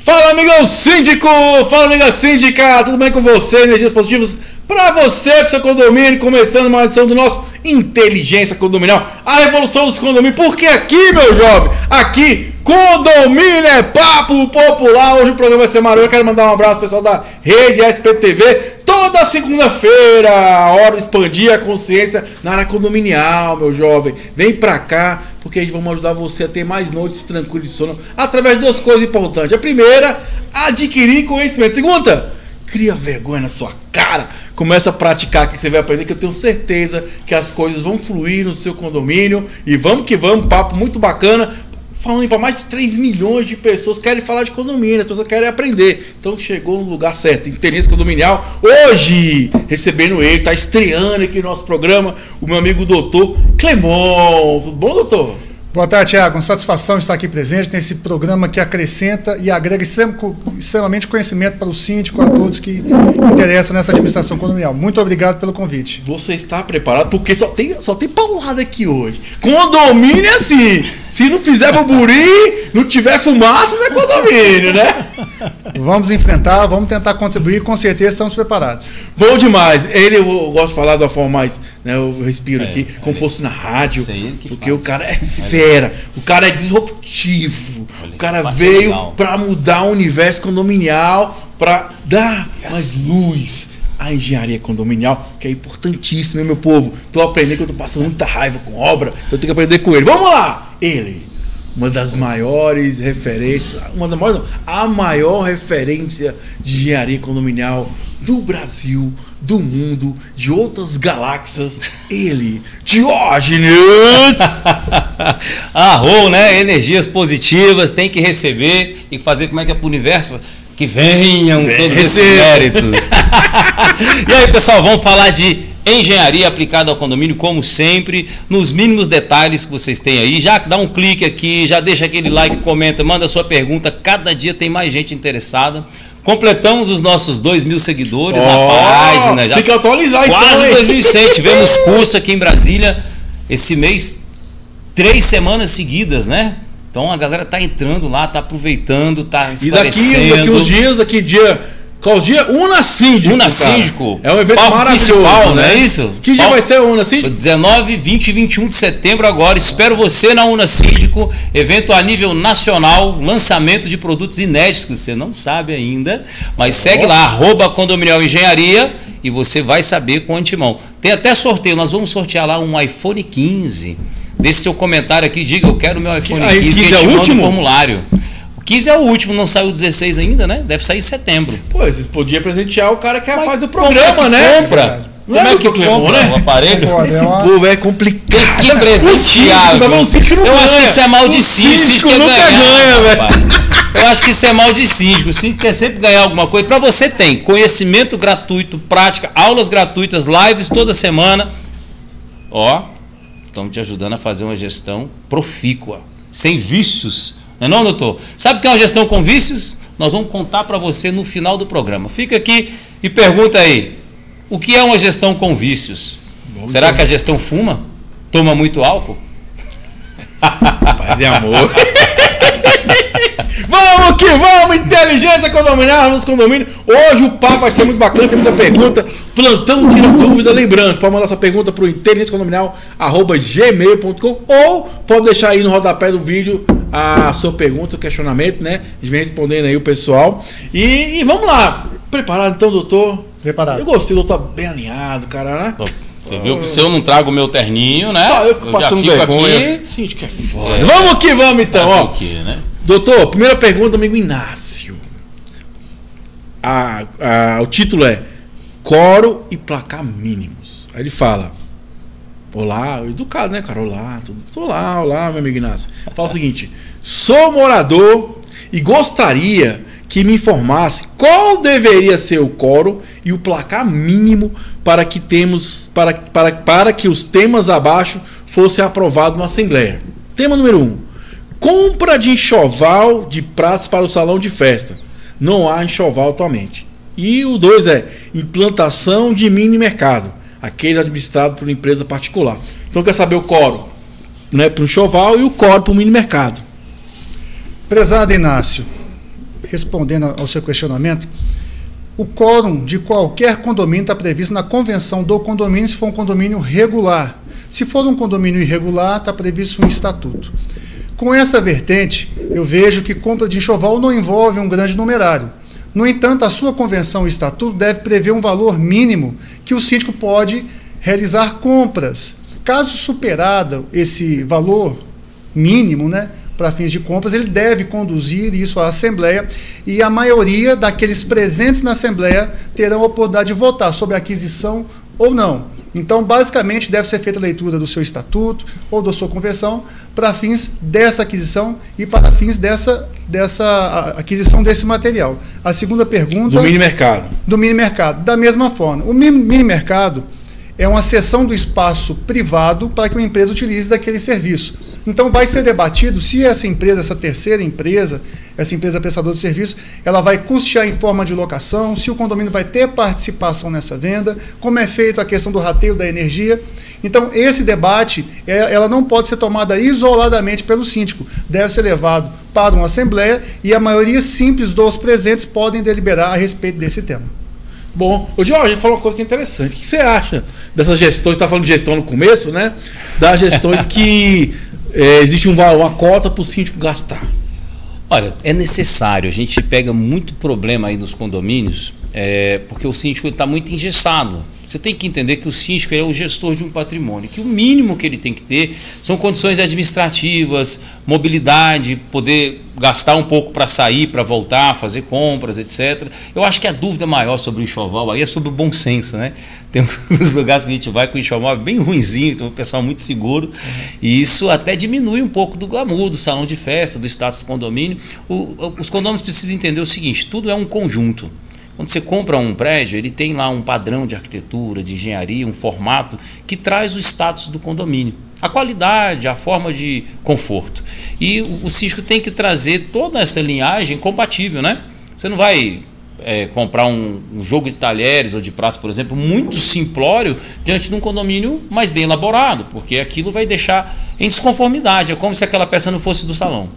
Fala, amigão síndico! Fala, amiga síndica! Tudo bem com você? Energias positivas para você, para o seu condomínio. Começando uma edição do nosso Inteligência Condominial, a revolução dos condomínios. Porque aqui, meu jovem, aqui, condomínio é papo popular. Hoje o programa vai ser maravilhoso. Eu quero mandar um abraço ao pessoal da Rede SPTV. Toda segunda-feira, hora de expandir a consciência na área condominial, meu jovem. Vem pra cá, porque a gente vamos ajudar você a ter mais noites tranquilas de sono através de duas coisas importantes. A primeira, adquirir conhecimento. Segunda, cria vergonha na sua cara. Começa a praticar o que você vai aprender, que eu tenho certeza que as coisas vão fluir no seu condomínio. E vamos que vamos, papo muito bacana. Falando para mais de 3 milhões de pessoas que querem falar de condomínio, as pessoas querem aprender. Então chegou no lugar certo, Inteligência Condominial. Hoje, recebendo ele, está estreando aqui no nosso programa, o meu amigo doutor Clemon. Tudo bom, doutor? Boa tarde, Thiago. Uma satisfação estar aqui presente nesse programa que acrescenta e agrega extremamente conhecimento para o síndico, a todos que interessam nessa administração condominial. Muito obrigado pelo convite. Você está preparado? Porque só tem paulada aqui hoje. Condomínio é assim. Se não fizer bumburi, não tiver fumaça, não é condomínio, né? Vamos enfrentar, vamos tentar contribuir, com certeza estamos preparados. Bom demais. Eu gosto de falar de uma forma mais, né, eu respiro aqui, como fosse na rádio, porque o cara é fera, o cara é disruptivo, o cara veio para mudar o universo condominial, para dar mais luz à engenharia condominial, que é importantíssimo, hein, meu povo? Tô aprendendo que eu tô passando muita raiva com obra, então eu tenho que aprender com ele. Vamos lá! Ele, uma das maiores referências, a maior referência de engenharia condominial do Brasil, do mundo, de outras galáxias, ele, Diógenes! Arrou, né? Energias positivas, tem que receber e fazer como é que é pro universo? Que venham todos esses méritos. E aí, pessoal, vamos falar de engenharia aplicada ao condomínio, como sempre, nos mínimos detalhes que vocês têm aí. Já dá um clique aqui, já deixa aquele like, comenta, manda sua pergunta. Cada dia tem mais gente interessada. Completamos os nossos 2.000 seguidores na página. Já tem que atualizar quase 2.100. Tivemos curso aqui em Brasília esse mês, 3 semanas seguidas, né? Então a galera tá entrando lá, tá aproveitando, tá esclarecendo. E daqui uns dias, qual dia? Unasíndico. Unasíndico. É um evento maravilhoso, não é isso? Que dia vai ser o Unasíndico? 19, 20 e 21 de setembro agora. Espero você na Unasíndico. Evento a nível nacional, lançamento de produtos inéditos que você não sabe ainda. Mas segue lá, @Condominial Engenharia, e você vai saber com antemão. Tem até sorteio, nós vamos sortear lá um iPhone 15. Deixe seu comentário aqui, diga eu quero meu iPhone 15, que a gente manda no formulário. 15 é o último, não saiu o 16 ainda, né? Deve sair em setembro. Pô, vocês podiam presentear o cara que faz o programa, né? Compra. Como é que compra o aparelho? Esse povo é complicado. Que presenteado. Eu acho que isso é mal de síndico. O síndico nunca ganha, velho. Eu acho que isso é mal de síndico. O síndico quer sempre ganhar alguma coisa. Para você tem conhecimento gratuito, prática, aulas gratuitas, lives toda semana. Estão te ajudando a fazer uma gestão profícua, sem vícios. Não, doutor? Sabe o que é uma gestão com vícios? Nós vamos contar para você no final do programa. Fica aqui e pergunta aí, o que é uma gestão com vícios? Será que a gestão fuma? Toma muito álcool? Paz e amor. Vamos que vamos, inteligência condominial nos condomínios. Hoje o papo vai ser muito bacana, tem muita pergunta. Plantão tira dúvida. Lembrando, pode mandar sua pergunta para o inteligenciacondominial@gmail.com ou pode deixar aí no rodapé do vídeo a sua pergunta, o questionamento, né? A gente vem respondendo aí o pessoal. E vamos lá. Preparado então, doutor? Preparado. Eu gostei, doutor, bem alinhado, cara, né? Você viu que se eu não trago o meu terninho, né? Só eu fico passando vergonha. Aqui. Síndico é foda. Vamos que vamos então, né? Doutor, primeira pergunta, amigo Inácio. O título é Coro e Placar Mínimos. Aí ele fala: olá, educado, né, cara? Olá, olá, meu amigo Inácio. Fala o seguinte: sou morador e gostaria que me informasse qual deveria ser o coro e o placar mínimo para que os temas abaixo fossem aprovados na Assembleia. Tema número 1. Compra de enxoval de pratos para o salão de festa. Não há enxoval atualmente. E o 2 é implantação de mini mercado, aquele administrado por uma empresa particular. Então quer saber o coro, né, para o enxoval e o coro para o mini mercado. Prezado Inácio, respondendo ao seu questionamento, o quórum de qualquer condomínio está previsto na convenção do condomínio, se for um condomínio regular. Se for um condomínio irregular, está previsto um estatuto. Com essa vertente, eu vejo que compra de enxoval não envolve um grande numerário. No entanto, a sua convenção e estatuto deve prever um valor mínimo que o síndico pode realizar compras. Caso superado esse valor mínimo, né, para fins de compras, ele deve conduzir isso à Assembleia e a maioria daqueles presentes na Assembleia terão a oportunidade de votar sobre a aquisição ou não. Então, basicamente, deve ser feita a leitura do seu estatuto ou da sua convenção para fins dessa aquisição e para fins dessa aquisição desse material. A segunda pergunta... Do mini mercado. Do mini mercado. Da mesma forma, o mini mercado é uma cessão do espaço privado para que uma empresa utilize daquele serviço. Então, vai ser debatido se essa empresa, essa terceira empresa, essa empresa prestadora de serviço, ela vai custear em forma de locação, se o condomínio vai ter participação nessa venda, como é feito a questão do rateio da energia. Então, esse debate, ela não pode ser tomada isoladamente pelo síndico, deve ser levado para uma assembleia e a maioria simples dos presentes podem deliberar a respeito desse tema. Bom, o Jorge, a gente falou uma coisa que é interessante. O que você acha dessas gestões? Você está falando de gestão no começo, né? Das gestões que existe uma cota para o síndico gastar. Olha, é necessário. A gente pega muito problema aí nos condomínios, porque o síndico está muito engessado. Você tem que entender que o síndico é o gestor de um patrimônio, que o mínimo que ele tem que ter são condições administrativas, mobilidade, poder gastar um pouco para sair, para voltar, fazer compras, etc. Eu acho que a dúvida maior sobre o enxoval aí é sobre o bom senso, né? Tem uns lugares que a gente vai com o enxoval bem ruinzinho, então o pessoal muito seguro, e isso até diminui um pouco do glamour, do salão de festa, do status do condomínio. Os condomínios precisam entender o seguinte, tudo é um conjunto. Quando você compra um prédio, ele tem lá um padrão de arquitetura, de engenharia, um formato que traz o status do condomínio. A qualidade, a forma de conforto. E o síndico tem que trazer toda essa linhagem compatível, né? Você não vai comprar um jogo de talheres ou de pratos, por exemplo, muito simplório diante de um condomínio mais bem elaborado, porque aquilo vai deixar em desconformidade. É como se aquela peça não fosse do salão.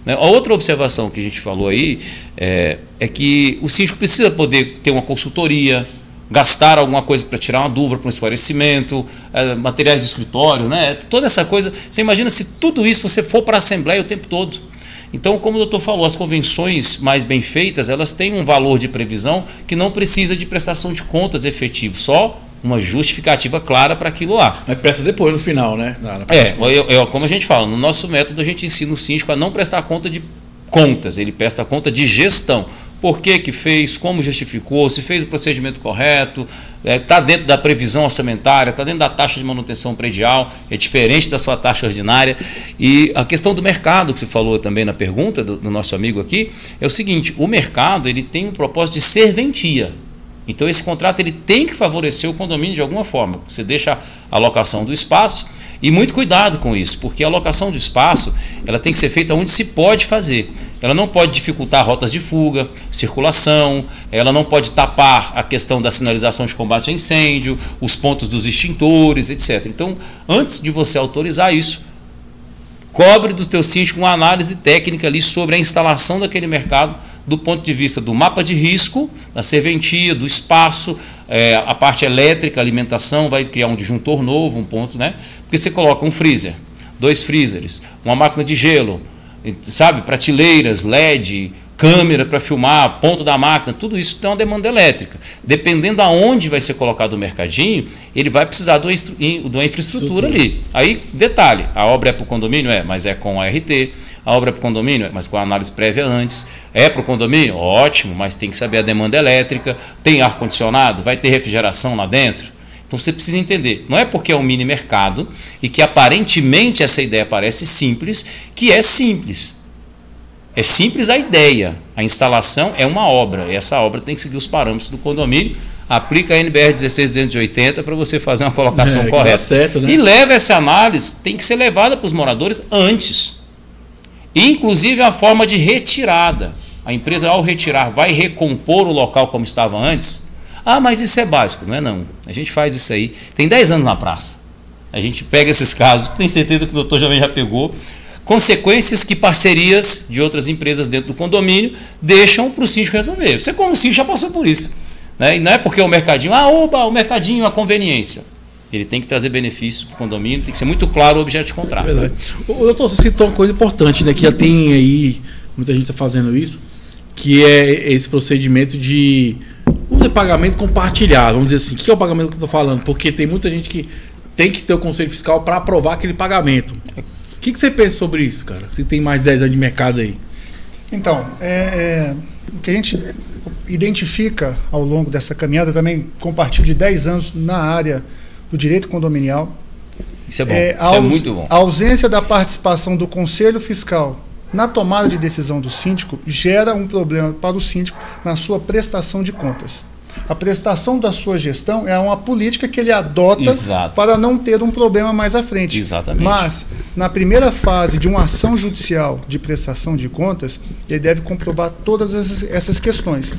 A outra observação que a gente falou aí é que o síndico precisa poder ter uma consultoria, gastar alguma coisa para tirar uma dúvida, para um esclarecimento, materiais de escritório, né? Toda essa coisa. Você imagina se tudo isso você for para a Assembleia o tempo todo. Então, como o doutor falou, as convenções mais bem feitas, elas têm um valor de previsão que não precisa de prestação de contas efetivo, só uma justificativa clara para aquilo lá. Mas presta depois, no final, né? Como a gente fala, no nosso método a gente ensina o síndico a não prestar conta de contas, ele presta conta de gestão. Por que fez, como justificou, se fez o procedimento correto, está dentro da previsão orçamentária, está dentro da taxa de manutenção predial, é diferente da sua taxa ordinária. E a questão do mercado, que você falou também na pergunta do nosso amigo aqui, é o seguinte, o mercado ele tem um propósito de serventia. Então esse contrato ele tem que favorecer o condomínio de alguma forma. Você deixa a alocação do espaço e muito cuidado com isso, porque a alocação do espaço ela tem que ser feita onde se pode fazer. Ela não pode dificultar rotas de fuga, circulação, ela não pode tapar a questão da sinalização de combate a incêndio, os pontos dos extintores, etc. Então, antes de você autorizar isso, cobre do teu síndico uma análise técnica ali sobre a instalação daquele mercado do ponto de vista do mapa de risco, da serventia, do espaço, a parte elétrica, alimentação, vai criar um disjuntor novo, um ponto, né? Porque você coloca um freezer, 2 freezers, uma máquina de gelo, sabe, prateleiras, LED, câmera para filmar, ponto da máquina, tudo isso tem uma demanda elétrica. Dependendo aonde vai ser colocado o mercadinho, ele vai precisar de uma infraestrutura ali. Aí, detalhe, a obra é para o condomínio? Mas é com a RT. A obra é para o condomínio? Mas com a análise prévia antes. É para o condomínio? Ótimo, mas tem que saber a demanda elétrica. Tem ar-condicionado? Vai ter refrigeração lá dentro? Então você precisa entender, não é porque é um mini mercado e que aparentemente essa ideia parece simples, que é simples. É simples a ideia, a instalação é uma obra, e essa obra tem que seguir os parâmetros do condomínio, aplica a NBR 16280 para você fazer uma colocação correta. Tá certo, né? E leva essa análise, tem que ser levada para os moradores antes. Inclusive a forma de retirada. A empresa, ao retirar, vai recompor o local como estava antes. Ah, mas isso é básico. Não é não. A gente faz isso aí. Tem 10 anos na praça. A gente pega esses casos, tenho certeza que o doutor já pegou. consequências que parcerias de outras empresas dentro do condomínio deixam para o síndico resolver. Você, como síndico, já passou por isso. Né? E não é porque o mercadinho, o mercadinho, a conveniência. Ele tem que trazer benefícios para o condomínio, tem que ser muito claro o objeto de contrato. Verdade. O doutor, você citou uma coisa importante, né? Que já tem aí, muita gente está fazendo isso, que é esse procedimento de pagamento compartilhado. Vamos dizer assim, o que é o pagamento que eu estou falando? Porque tem muita gente que tem que ter o conselho fiscal para aprovar aquele pagamento. O que você pensa sobre isso, cara? Você tem mais de 10 anos de mercado aí. Então, o que a gente identifica ao longo dessa caminhada, também compartilho de 10 anos na área do direito condominial. Isso é bom, isso é muito bom. A ausência da participação do conselho fiscal na tomada de decisão do síndico gera um problema para o síndico na sua prestação de contas. A prestação da sua gestão é uma política que ele adota para não ter um problema mais à frente. Exatamente. Mas, na primeira fase de uma ação judicial de prestação de contas, ele deve comprovar todas essas questões.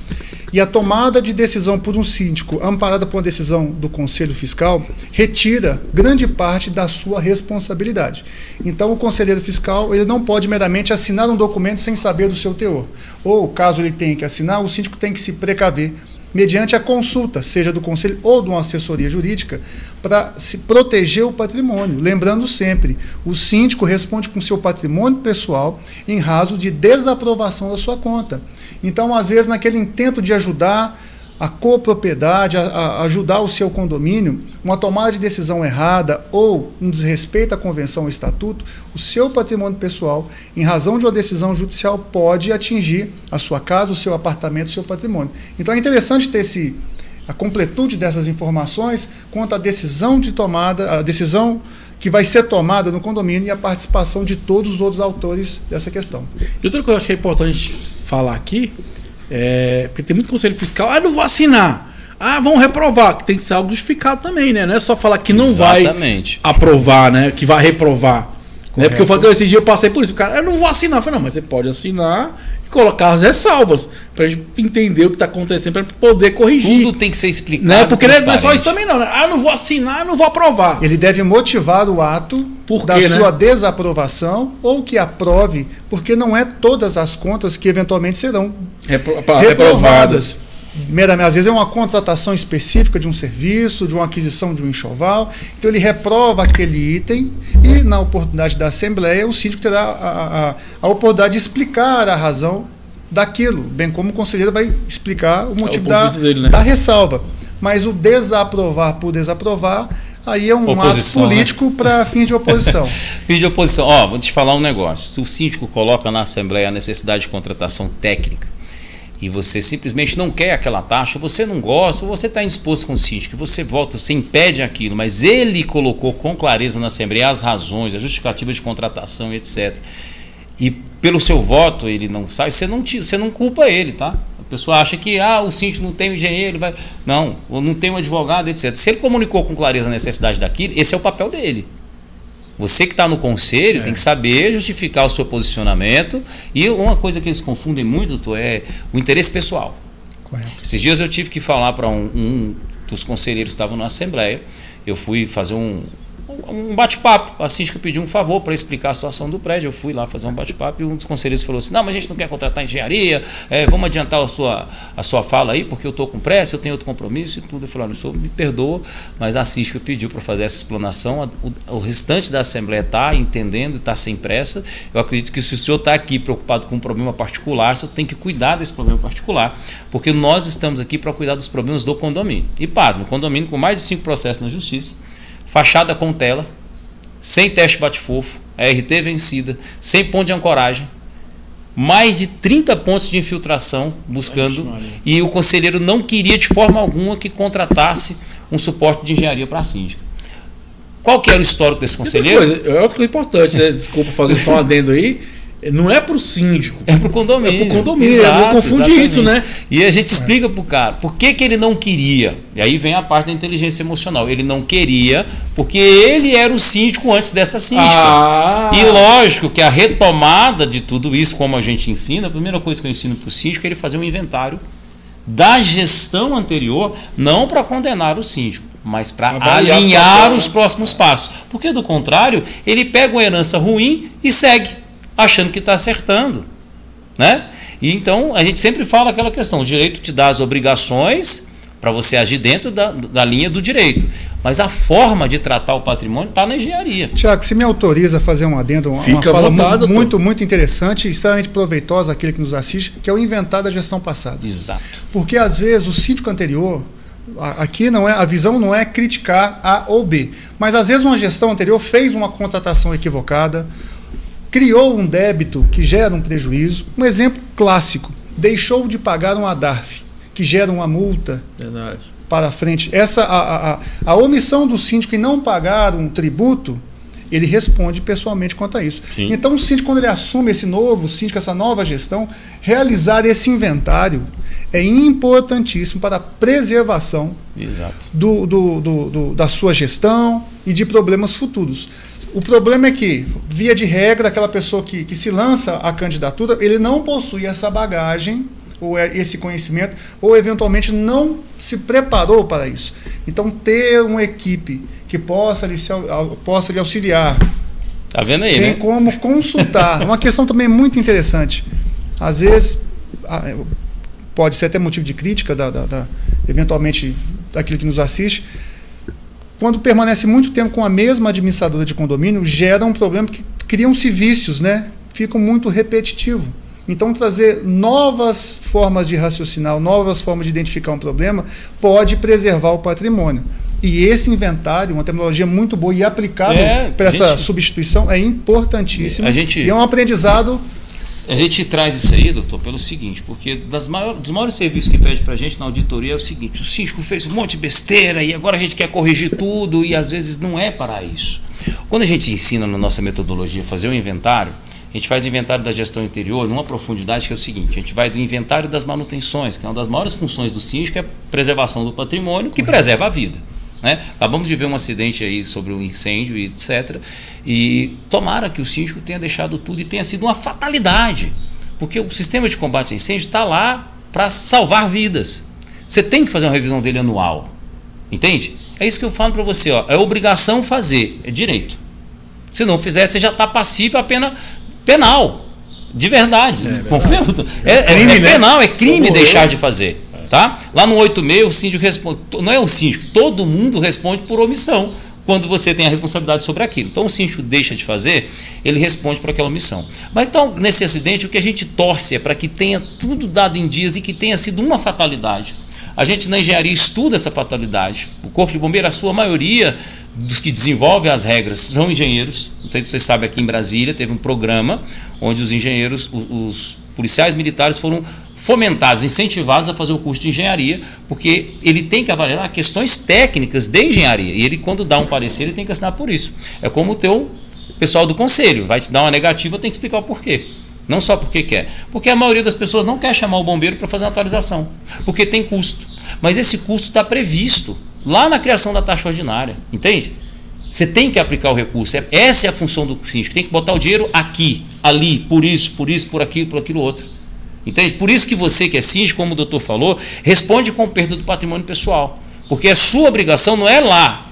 E a tomada de decisão por um síndico, amparada por uma decisão do Conselho Fiscal, retira grande parte da sua responsabilidade. Então, o conselheiro fiscal ele não pode meramente assinar um documento sem saber do seu teor. Ou, caso ele tenha que assinar, o síndico tem que se precaver mediante a consulta, seja do conselho ou de uma assessoria jurídica, para se proteger o patrimônio. Lembrando sempre, o síndico responde com seu patrimônio pessoal em razão de desaprovação da sua conta. Então, às vezes, naquele intento de ajudar a copropriedade, a ajudar o seu condomínio, uma tomada de decisão errada ou um desrespeito à convenção ou estatuto, o seu patrimônio pessoal, em razão de uma decisão judicial, pode atingir a sua casa, o seu apartamento, o seu patrimônio. Então é interessante ter a completude dessas informações quanto à decisão de tomada, a decisão que vai ser tomada no condomínio e a participação de todos os outros autores dessa questão. E outra coisa que eu acho que é importante falar aqui, porque tem muito conselho fiscal, não vou assinar, vão reprovar, que tem que ser algo justificado também, né? Não é só falar que não vai aprovar, né? Que vai reprovar. Né? Porque eu falei que esse dia eu passei por isso, o cara, eu não vou assinar. Eu falei, não, mas você pode assinar e colocar as ressalvas, pra gente entender o que está acontecendo, para poder corrigir. Tudo tem que ser explicado. Né? Porque não é só isso também não, né? Eu não vou assinar, eu não vou aprovar. Ele deve motivar o ato sua desaprovação ou que aprove, porque não é todas as contas que eventualmente serão reprovadas. Meramente, às vezes é uma contratação específica de um serviço, de uma aquisição de um enxoval, então ele reprova aquele item e na oportunidade da Assembleia o síndico terá a oportunidade de explicar a razão daquilo, bem como o conselheiro vai explicar o motivo da ressalva. Mas o desaprovar por desaprovar, aí é um oposição, ato político, né? Para fins de oposição. Fins de oposição. Vou te falar um negócio. Se o síndico coloca na Assembleia a necessidade de contratação técnica, e você simplesmente não quer aquela taxa, você não gosta, ou você está indisposto com o síndico, você volta, você impede aquilo, mas ele colocou com clareza na Assembleia as razões, a justificativa de contratação, etc. E pelo seu voto ele não sai, você não culpa ele, tá? A pessoa acha que o síndico não tem um engenheiro, não tem um advogado, etc. Se ele comunicou com clareza a necessidade daquilo, esse é o papel dele. Você que está no conselho tem que saber justificar o seu posicionamento. E uma coisa que eles confundem muito, doutor, é o interesse pessoal. Correto. Esses dias eu tive que falar para um dos conselheiros que estavam na Assembleia. Eu fui fazer um bate-papo. A síndica pediu um favor para explicar a situação do prédio. Eu fui lá fazer um bate-papo e um dos conselheiros falou assim, não, mas a gente não quer contratar engenharia, vamos adiantar a sua fala aí, porque eu estou com pressa, eu tenho outro compromisso e tudo. Eu falei, olha, o senhor me perdoa, mas a síndica pediu para fazer essa explanação, o restante da Assembleia está entendendo, está sem pressa. Eu acredito que se o senhor está aqui preocupado com um problema particular, o senhor tem que cuidar desse problema particular, porque nós estamos aqui para cuidar dos problemas do condomínio. E pasme, condomínio com mais de 5 processos na justiça, fachada com tela, sem teste bate-fofo, a RT vencida, sem ponto de ancoragem, mais de 30 pontos de infiltração buscando, e o conselheiro não queria de forma alguma que contratasse um suporte de engenharia para a síndica. Qual que era o histórico desse conselheiro? É outra coisa importante, né? Desculpa fazer só um adendo aí. Não é para o síndico. É para o condomínio. É para o condomínio. Exato, não confunde isso, né? E a gente explica para o cara por que ele não queria. E aí vem a parte da inteligência emocional. Ele não queria porque ele era o síndico antes dessa síndica. E lógico que a retomada de tudo isso, como a gente ensina, a primeira coisa que eu ensino para o síndico é ele fazer um inventário da gestão anterior, não para condenar o síndico, mas para alinhar os próximos passos. Porque, do contrário, ele pega uma herança ruim e segue. achando que está acertando, né? E então a gente sempre fala aquela questão: o direito te dá as obrigações para você agir dentro da linha do direito, mas a forma de tratar o patrimônio está na engenharia. Tiago, se me autoriza a fazer um adendo, uma fala muito interessante e extremamente proveitosa àquele que nos assiste, que é o inventário da gestão passada. Exato. Porque às vezes o síndico anterior, aqui não é, a visão não é criticar A ou B, mas às vezes uma gestão anterior fez uma contratação equivocada, criou um débito que gera um prejuízo. Um exemplo clássico: deixou de pagar um ADARF, que gera uma multa. Verdade. Para frente. A omissão do síndico em não pagar um tributo, ele responde pessoalmente quanto a isso. Sim. Então o síndico, quando ele assume esse novo síndico, essa nova gestão, realizar esse inventário é importantíssimo para a preservação Exato. Da sua gestão e de problemas futuros. O problema é que, via de regra, aquela pessoa que se lança à candidatura, ele não possui essa bagagem ou esse conhecimento, ou eventualmente não se preparou para isso. Então, ter uma equipe que possa lhe auxiliar. Tá vendo aí, tem, né? Como consultar. Uma questão também muito interessante. Às vezes, pode ser até motivo de crítica, eventualmente, daquele que nos assiste. Quando permanece muito tempo com a mesma administradora de condomínio, gera um problema que criam-se vícios, né? Ficam muito repetitivo. Então, trazer novas formas de raciocinar, novas formas de identificar um problema, pode preservar o patrimônio. E esse inventário, uma tecnologia muito boa e aplicável para essa substituição, é importantíssimo. E é um aprendizado. A gente traz isso aí, doutor, pelo seguinte, porque dos maiores serviços que pede para a gente na auditoria é o seguinte: o síndico fez um monte de besteira e agora a gente quer corrigir tudo, e às vezes não é para isso. Quando a gente ensina na nossa metodologia a fazer um inventário, a gente faz o inventário da gestão interior numa profundidade que é o seguinte: a gente vai do inventário das manutenções, que é uma das maiores funções do síndico, é a preservação do patrimônio, que preserva a vida, né? Acabamos de ver um acidente aí sobre um incêndio e etc. E tomara que o síndico tenha deixado tudo e tenha sido uma fatalidade, porque o sistema de combate a incêndio está lá para salvar vidas. Você tem que fazer uma revisão dele anual, entende? É isso que eu falo para você, ó, é obrigação fazer, é direito. Se não fizer, você já está passivo a pena penal, de verdade. É penal, é crime deixar de fazer. Tá? Lá no 86, o síndico responde, não é o síndico, todo mundo responde por omissão quando você tem a responsabilidade sobre aquilo. Então o síndico deixa de fazer, ele responde por aquela omissão. Mas então, nesse acidente, o que a gente torce é para que tenha tudo dado em dias e que tenha sido uma fatalidade. A gente na engenharia estuda essa fatalidade. O Corpo de Bombeiro, a sua maioria dos que desenvolvem as regras são engenheiros. Não sei se vocês sabem, aqui em Brasília teve um programa onde os engenheiros, os policiais militares foram fomentados, incentivados a fazer o curso de engenharia, porque ele tem que avaliar questões técnicas de engenharia. E ele, quando dá um parecer, ele tem que assinar por isso. É como o teu pessoal do conselho, vai te dar uma negativa, tem que explicar o porquê. Não só porque quer. Porque a maioria das pessoas não quer chamar o bombeiro para fazer uma atualização, porque tem custo. Mas esse custo está previsto lá na criação da taxa ordinária, entende? Você tem que aplicar o recurso. Essa é a função do síndico. Tem que botar o dinheiro aqui, ali, por isso, por aquilo outro. Entende? Por isso que você que é síndico, como o doutor falou, responde com perda do patrimônio pessoal. Porque a sua obrigação não é lá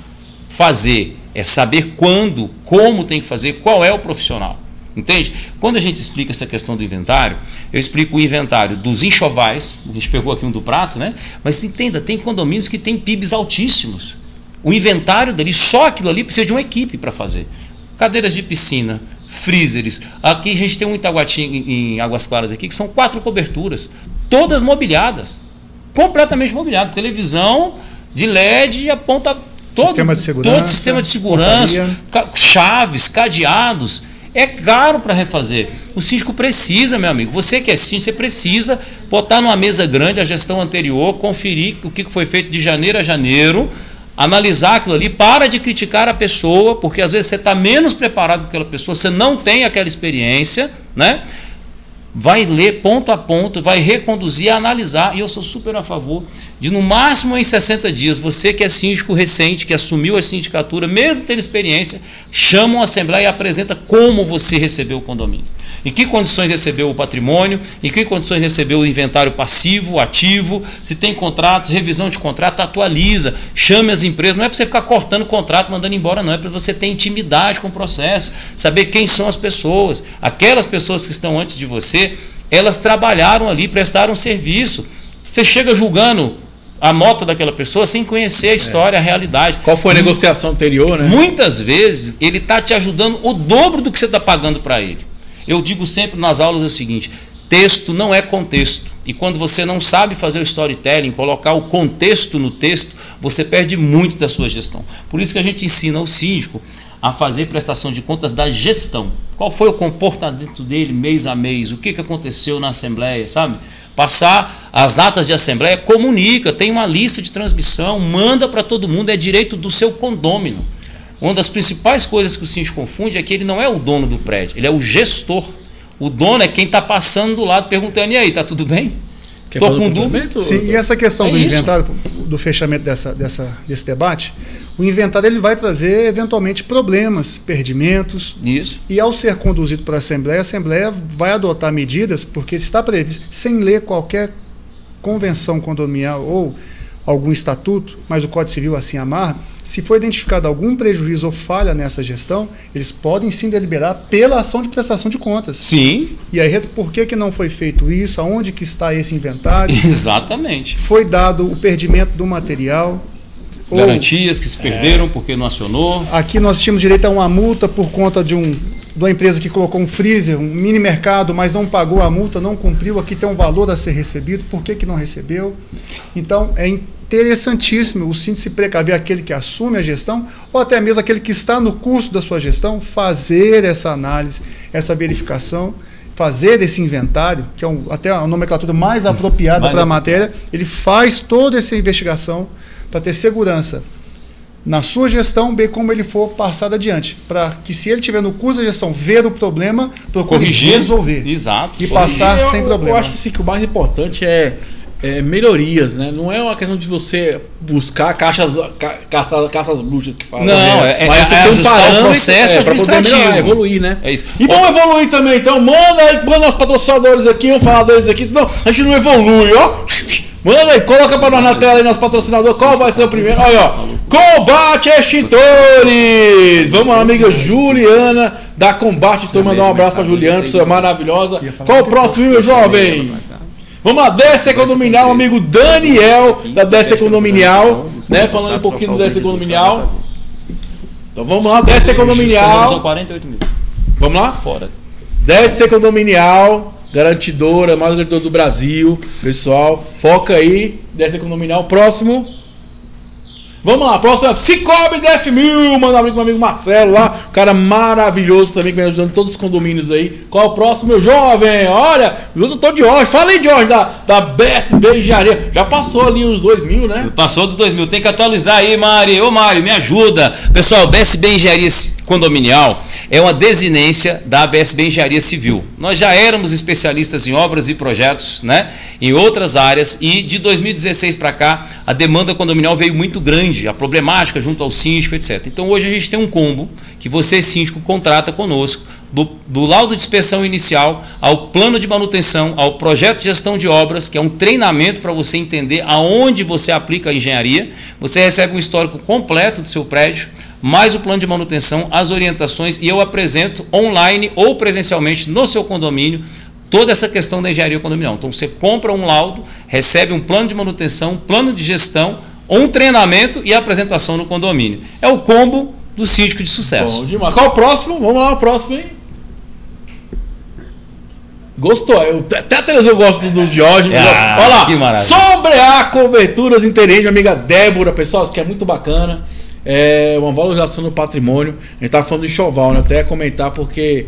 fazer, é saber quando, como tem que fazer, qual é o profissional. Entende? Quando a gente explica essa questão do inventário, eu explico o inventário dos enxovais, a gente pegou aqui um do prato, né? Mas entenda, tem condomínios que têm PIBs altíssimos. O inventário dali, só aquilo ali precisa de uma equipe para fazer. Cadeiras de piscina, freezers. Aqui a gente tem um Itaguatinga em Águas Claras aqui, que são 4 coberturas, todas mobiliadas, completamente mobiliadas. Televisão de LED e aponta todo sistema de segurança, chaves, cadeados. É caro para refazer. O síndico precisa, meu amigo. Você que é síndico, você precisa botar numa mesa grande a gestão anterior, conferir o que foi feito de janeiro a janeiro, analisar aquilo ali, para de criticar a pessoa, porque às vezes você está menos preparado que aquela pessoa, você não tem aquela experiência, né? Vai ler ponto a ponto, vai reconduzir, analisar, e eu sou super a favor de, no máximo em 60 dias, você que é síndico recente, que assumiu a sindicatura, mesmo tendo experiência, chama uma assembleia e apresenta como você recebeu o condomínio. Em que condições recebeu o patrimônio, em que condições recebeu o inventário passivo, ativo, se tem contratos, revisão de contrato, atualiza, chame as empresas. Não é para você ficar cortando contrato, mandando embora, não. É para você ter intimidade com o processo, saber quem são as pessoas. Aquelas pessoas que estão antes de você, elas trabalharam ali, prestaram serviço. Você chega julgando a nota daquela pessoa sem conhecer a história, a realidade. Qual foi a negociação anterior, né? Muitas vezes ele está te ajudando o dobro do que você está pagando para ele. Eu digo sempre nas aulas o seguinte: texto não é contexto. E quando você não sabe fazer o storytelling, colocar o contexto no texto, você perde muito da sua gestão. Por isso que a gente ensina o síndico a fazer prestação de contas da gestão. Qual foi o comportamento dele mês a mês? O que aconteceu na assembleia, sabe? Passar as datas de assembleia, comunica, tem uma lista de transmissão, manda para todo mundo, é direito do seu condômino. Uma das principais coisas que o síndico confunde é que ele não é o dono do prédio, ele é o gestor. O dono é quem está passando do lado perguntando: e aí, tá tudo bem? Estou com dúvida. Sim, e essa questão do inventário, do fechamento desse debate, o inventário ele vai trazer eventualmente problemas, perdimentos. Isso. E ao ser conduzido para a Assembleia vai adotar medidas, porque está previsto, sem ler qualquer convenção condominial ou algum estatuto, mas o Código Civil assim amarra, se for identificado algum prejuízo ou falha nessa gestão, eles podem sim deliberar pela ação de prestação de contas. Sim. E aí, por que não foi feito isso? Aonde que está esse inventário? Exatamente. Foi dado o perdimento do material. Garantias que se perderam porque não acionou. Aqui nós tínhamos direito a uma multa por conta de uma empresa que colocou um freezer, um mini mercado, mas não pagou a multa, não cumpriu. Aqui tem um valor a ser recebido, por que não recebeu? Então, é interessantíssimo o síndico se precaver, aquele que assume a gestão, ou até mesmo aquele que está no curso da sua gestão, fazer essa análise, essa verificação, fazer esse inventário, que é até a nomenclatura mais apropriada para a matéria. Ele faz toda essa investigação para ter segurança na sua gestão, bem como ele for passado adiante, para que, se ele tiver no curso da gestão, ver o problema, procure resolver. Exato. E passar sem problema. Eu acho que, sim, que o mais importante é melhorias, né? Não é uma questão de você buscar caças bruxas que falam. Não, mas você tem um parâmetro, processo para poder melhorar, evoluir, né? É isso. E vamos evoluir também, então. Manda os patrocinadores aqui, vamos falar deles aqui, senão a gente não evolui, ó. Manda aí, coloca para nós na tela aí nosso patrocinador. Qual vai ser o primeiro? Olha, ó. Combate Extintores! Vamos lá, amiga Juliana da Combate Extintores. Mandar um abraço para Juliana, pessoa maravilhosa. Qual o próximo, meu jovem? Vamos lá, DC Condominial, amigo Daniel da DC Condominial, né? Falando um pouquinho do DC Condominial. Então vamos lá, DC Condominial. 48 mil. Vamos lá? Fora. DC Condominial, garantidora, mais garantidora do Brasil. Pessoal, foca aí, DC Condominial. Próximo. Vamos lá, próximo é Cicobi DF1000, manda um abraço pro meu amigo Marcelo lá, um cara maravilhoso também que vem ajudando todos os condomínios aí. Qual é o próximo, meu jovem? Olha, eu tô de Jorge, fala aí, Jorge, da BSB Engenharia. Já passou ali os 2.000, né? Passou dos 2.000, tem que atualizar aí, Mari. Ô, Mari, me ajuda. Pessoal, BSB Engenharia Condominial é uma desinência da BSB Engenharia Civil. Nós já éramos especialistas em obras e projetos, né, em outras áreas, e de 2016 para cá a demanda condominial veio muito grande, a problemática junto ao síndico, etc. Então hoje a gente tem um combo que você, síndico, contrata conosco, do laudo de inspeção inicial ao plano de manutenção, ao projeto de gestão de obras, que é um treinamento para você entender aonde você aplica a engenharia. Você recebe um histórico completo do seu prédio, mais o plano de manutenção, as orientações, e eu apresento online ou presencialmente no seu condomínio toda essa questão da engenharia condominial. Então você compra um laudo, recebe um plano de manutenção, plano de gestão, um treinamento e a apresentação no condomínio. É o combo do síndico de sucesso. Bom demais. Qual o próximo? Vamos lá, o próximo aí. Gostou? Até a televisão eu gosto do Jorge. Olha lá. Que maravilha. Sombrear coberturas internas, minha amiga Débora, pessoal, isso que é muito bacana. É uma valorização do patrimônio. A gente estava falando de enxoval, né? Até ia comentar porque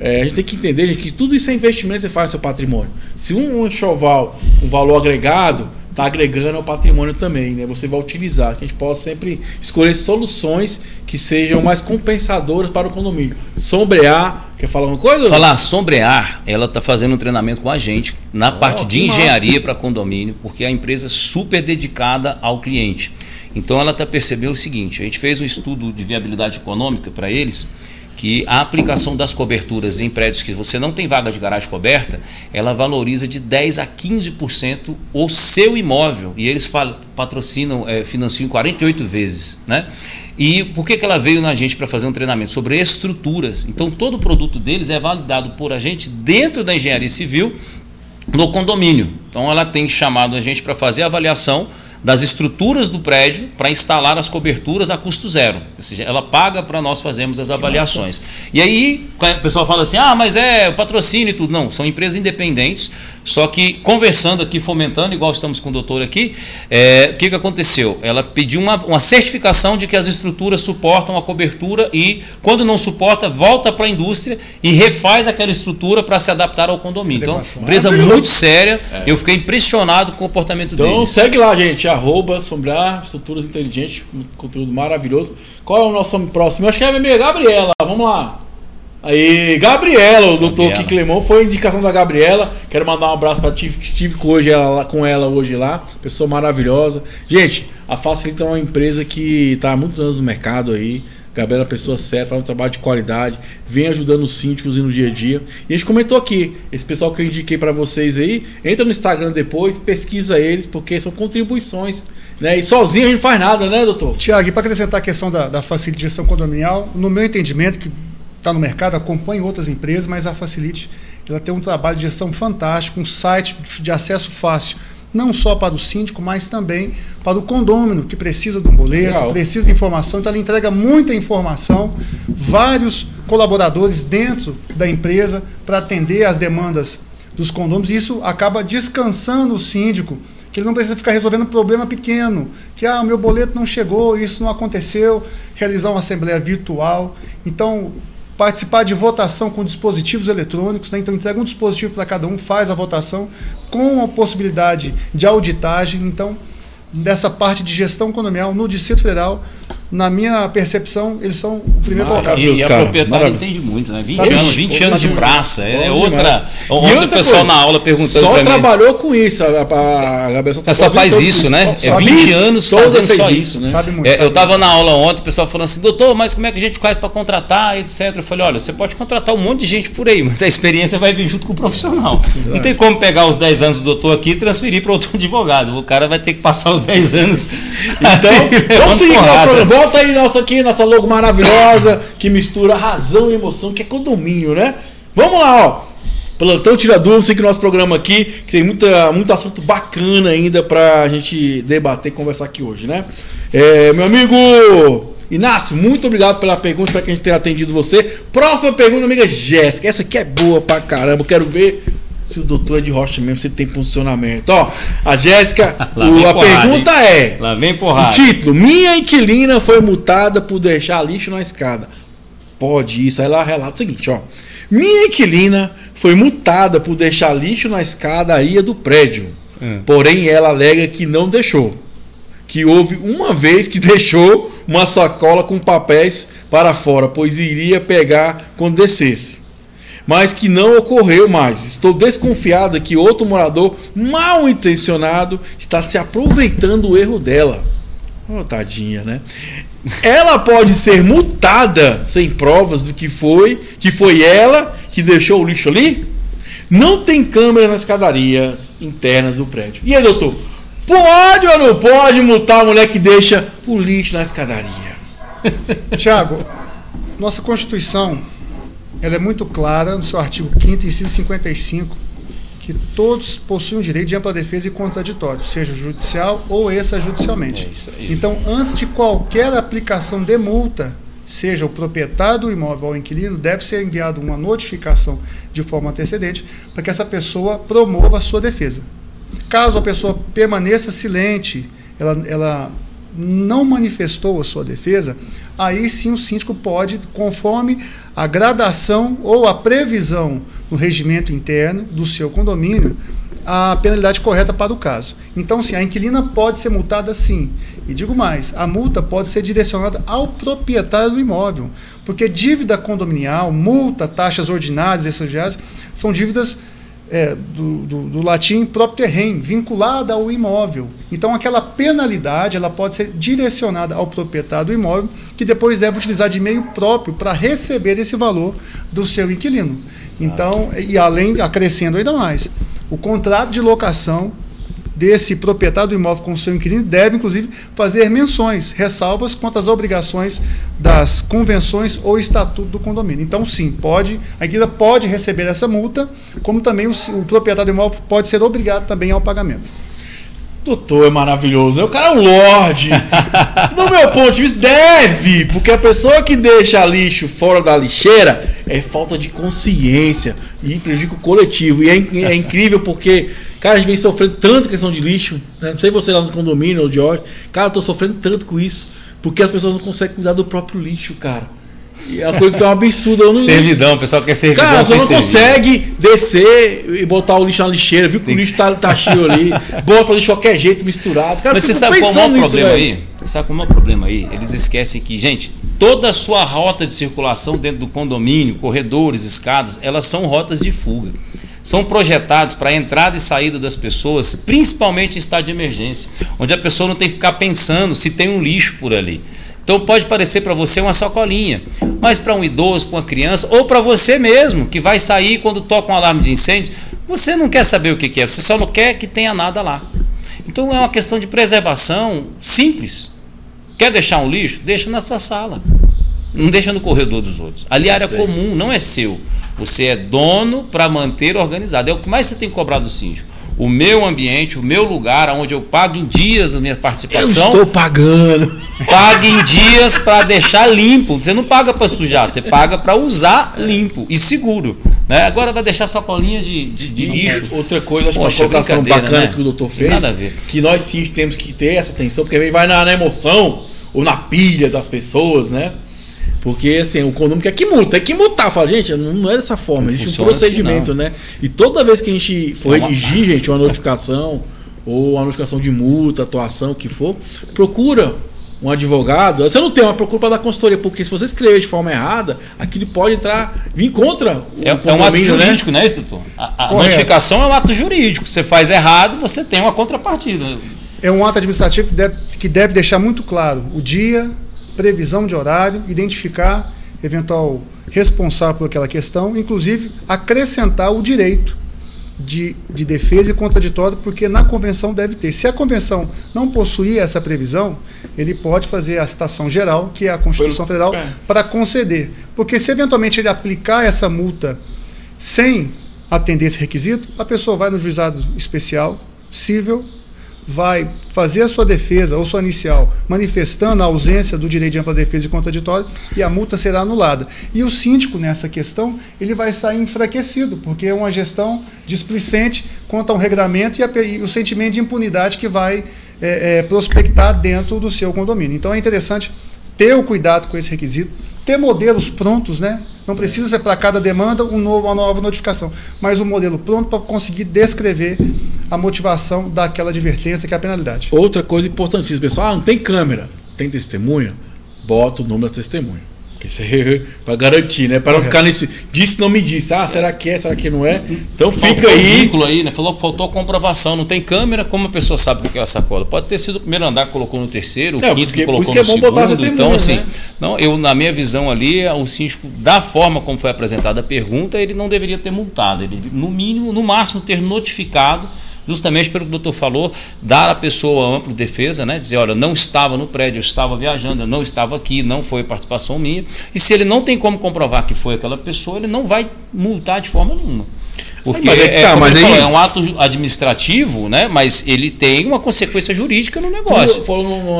a gente tem que entender, gente, que tudo isso é investimento que você faz no seu patrimônio. Se um enxoval, um valor agregado, está agregando ao patrimônio também, né? Você vai utilizar, que a gente possa sempre escolher soluções que sejam mais compensadoras para o condomínio. Sombrear, quer falar uma coisa? Falar, Sombrear, ela está fazendo um treinamento com a gente na parte de engenharia para condomínio, porque é a empresa super dedicada ao cliente. Então ela está percebendo o seguinte: a gente fez um estudo de viabilidade econômica para eles, que a aplicação das coberturas em prédios que você não tem vaga de garagem coberta, ela valoriza de 10% a 15% o seu imóvel. E eles patrocinam, financiam 48 vezes, né? E por que ela veio na gente para fazer um treinamento? Sobre estruturas. Então, todo o produto deles é validado por a gente dentro da engenharia civil no condomínio. Então, ela tem chamado a gente para fazer a avaliação das estruturas do prédio para instalar as coberturas a custo zero. Ou seja, ela paga para nós fazermos as avaliações. E aí o pessoal fala assim, mas é patrocínio e tudo. Não, são empresas independentes, só que conversando aqui, fomentando, igual estamos com o doutor aqui, o que aconteceu? Ela pediu uma certificação de que as estruturas suportam a cobertura e, quando não suporta, volta para a indústria e refaz aquela estrutura para se adaptar ao condomínio. Então, empresa muito séria. Eu fiquei impressionado com o comportamento dele. Então, segue lá, gente. @Sombrar Estruturas Inteligentes, conteúdo maravilhoso. Qual é o nosso próximo? Eu acho que é a minha amiga Gabriela. Vamos lá. Aí, Gabriela, o doutor Kiki Lemon, foi indicação da Gabriela. Quero mandar um abraço para a estive com ela hoje lá. Pessoa maravilhosa. Gente, a Facilita é uma empresa que está há muitos anos no mercado aí. Gabriela é uma pessoa certa, faz um trabalho de qualidade, vem ajudando os síndicos no dia a dia. E a gente comentou aqui, esse pessoal que eu indiquei para vocês aí, entra no Instagram depois, pesquisa eles, porque são contribuições, né? E sozinho a gente não faz nada, né, doutor? Tiago, e para acrescentar a questão da Facilite de gestão condominial, no meu entendimento, que está no mercado, acompanha outras empresas, mas a Facilite ela tem um trabalho de gestão fantástico, um site de acesso fácil, não só para o síndico, mas também para o condômino, que precisa de um boleto, Legal. precisa de informação. Então, ela entrega muita informação, vários colaboradores dentro da empresa para atender às demandas dos condôminos. E isso acaba descansando o síndico, que ele não precisa ficar resolvendo um problema pequeno, que o meu boleto não chegou, isso não aconteceu, realizar uma assembleia virtual. Então, participar de votação com dispositivos eletrônicos, né? Então entrega um dispositivo para cada um, faz a votação com a possibilidade de auditagem. Então, dessa parte de gestão condominial no Distrito Federal, na minha percepção, eles são o primeiro colocado. E a proprietária entende muito, né? 20 anos de praça. Outra. Ontem o pessoal na aula perguntando só para mim. Trabalhou com isso. A Gabriela só faz isso, né? Só 20 anos fazendo só isso. né? Sabe muito, eu estava na aula ontem, o pessoal falando assim, doutor, mas como é que a gente faz para contratar, etc. Eu falei, olha, você pode contratar um monte de gente por aí, mas a experiência vai vir junto com o profissional. Não tem como pegar os 10 anos do doutor aqui e transferir para outro advogado. O cara vai ter que passar os 10 anos. Então, vamos seguir com o nosso programa. Volta aí nossa logo maravilhosa, que mistura razão e emoção, que é condomínio, né? Vamos lá, ó. Plantão Tirador, vamos seguir nosso programa aqui, que tem muito assunto bacana ainda pra gente debater e conversar aqui hoje, né? Meu amigo Inácio, muito obrigado pela pergunta, espero que a gente tenha atendido você. Próxima pergunta, amiga Jéssica. Essa aqui é boa pra caramba, eu quero ver se o doutor é de rocha mesmo, se tem funcionamento. Ó, a Jéssica, a pergunta é... Lá vem porrada. O título, minha inquilina foi multada por deixar lixo na escada. Pode isso. Aí ela relata o seguinte, ó. Minha inquilina foi multada por deixar lixo na escadaria do prédio. Porém, ela alega que não deixou. Que houve uma vez que deixou uma sacola com papéis para fora, pois iria pegar quando descesse. Mas que não ocorreu mais. Estou desconfiada que outro morador mal intencionado está se aproveitando do erro dela. Oh, tadinha, né? Ela pode ser multada sem provas do que foi ela que deixou o lixo ali? Não tem câmera nas escadarias internas do prédio. E aí, doutor? Pode ou não pode multar a mulher que deixa o lixo na escadaria? Tiago, nossa Constituição ela é muito clara no seu artigo 5º, inciso 55, que todos possuem o direito de ampla defesa e contraditório, seja judicial ou extrajudicialmente. Então, antes de qualquer aplicação de multa, seja o proprietário do imóvel ou o inquilino, deve ser enviada uma notificação de forma antecedente para que essa pessoa promova a sua defesa. Caso a pessoa permaneça silente, ela não manifestou a sua defesa, aí sim o síndico pode, conforme a gradação ou a previsão no regimento interno do seu condomínio, a penalidade correta para o caso. Então, sim, a inquilina pode ser multada, sim. E digo mais, a multa pode ser direcionada ao proprietário do imóvel, porque dívida condominial, multa, taxas ordinárias e extraordinárias são dívidas do latim propter rem, vinculada ao imóvel. Então, aquela penalidade ela pode ser direcionada ao proprietário do imóvel, que depois deve utilizar de meio próprio para receber esse valor do seu inquilino. Exato. Então, e além, acrescendo ainda mais, o contrato de locação desse proprietário do imóvel com o seu inquilino deve, inclusive, fazer menções, ressalvas quanto às obrigações das convenções ou estatuto do condomínio. Então, sim, a inquilina pode receber essa multa, como também o proprietário do imóvel pode ser obrigado também ao pagamento. Doutor, é maravilhoso. O cara é um lorde. Do meu ponto de vista, deve, porque a pessoa que deixa lixo fora da lixeira é falta de consciência e prejudica o coletivo. E é incrível porque, cara, a gente vem sofrendo tanto questão de lixo, né? Não sei você lá no condomínio ou de ordem. Cara, eu tô sofrendo tanto com isso, porque as pessoas não conseguem cuidar do próprio lixo, cara. E é uma coisa que é um absurdo. Servidão, o pessoal quer servidão. Cara, você não consegue descer e botar o lixo na lixeira, viu que o lixo tá cheio ali, bota o lixo de qualquer jeito misturado. Cara, mas você sabe qual é o problema aí? Você sabe qual é o problema aí? Eles esquecem que, gente, toda a sua rota de circulação dentro do condomínio, corredores, escadas, elas são rotas de fuga. São projetados para a entrada e saída das pessoas, principalmente em estado de emergência, onde a pessoa não tem que ficar pensando se tem um lixo por ali. Então pode parecer para você uma sacolinha, mas para um idoso, para uma criança, ou para você mesmo, que vai sair quando toca um alarme de incêndio, você não quer saber o que é, você só não quer que tenha nada lá. Então é uma questão de preservação simples. Quer deixar um lixo? Deixa na sua sala. Não deixa no corredor dos outros. Ali a área comum não é seu. Você é dono para manter organizado. É o que mais você tem que cobrar do síndico. O meu ambiente, o meu lugar, onde eu pago em dias a minha participação. Eu estou pagando. Paga em dias para deixar limpo. Você não paga para sujar, você paga para usar limpo e seguro. Né? Agora vai deixar sacolinha de lixo. Outra coisa, acho que uma colocação bacana, né, que o doutor fez, nada a ver. Que nós sim temos que ter essa atenção, porque vai na emoção ou na pilha das pessoas, né? Porque assim, o condomínio quer que multa, tem que multar. Fala, gente, não é dessa forma, existe um procedimento, assim, né? E toda vez que a gente for redigir, gente, uma notificação ou uma notificação de multa, atuação, o que for, procura um advogado. Você não tem uma procura para dar consultoria, porque se você escrever de forma errada, aquilo pode vir contra o é um ato jurídico, né, doutor? A notificação é um ato jurídico. Você faz errado, você tem uma contrapartida. É um ato administrativo que deve deixar muito claro o dia, previsão de horário, identificar eventual responsável por aquela questão, inclusive acrescentar o direito de defesa e contraditório, porque na convenção deve ter. Se a convenção não possuir essa previsão, ele pode fazer a citação geral, que é a Constituição Federal, para conceder. Porque se eventualmente ele aplicar essa multa sem atender esse requisito, a pessoa vai no juizado especial, cível, vai fazer a sua defesa ou sua inicial manifestando a ausência do direito de ampla defesa e contraditório, e a multa será anulada. E o síndico, nessa questão, ele vai sair enfraquecido, porque é uma gestão displicente quanto a um regramento e o sentimento de impunidade que vai prospectar dentro do seu condomínio. Então é interessante ter o cuidado com esse requisito, ter modelos prontos, né? Não precisa ser para cada demanda uma nova notificação, mas um modelo pronto para conseguir descrever a motivação daquela advertência, que é a penalidade. Outra coisa importantíssima, pessoal, não tem câmera, tem testemunha, bota o nome da testemunha. Para garantir, né? Para não ficar nesse disse, não me disse. Ah, será que é, será que não é? Então fica aí. Vínculo aí, né? Falou que faltou a comprovação. Não tem câmera, como a pessoa sabe o que é a sacola? Pode ter sido o primeiro andar que colocou no terceiro, o quinto que colocou no segundo. Então, assim, não, na minha visão ali, o síndico, da forma como foi apresentada a pergunta, ele não deveria ter multado. Ele, no mínimo, no máximo, ter notificado, justamente pelo que o doutor falou, dar à pessoa ampla defesa, né? Dizer, olha, não estava no prédio, eu estava viajando, eu não estava aqui, não foi participação minha. E se ele não tem como comprovar que foi aquela pessoa, ele não vai multar de forma nenhuma. Porque é um ato administrativo, né? Mas ele tem uma consequência jurídica no negócio.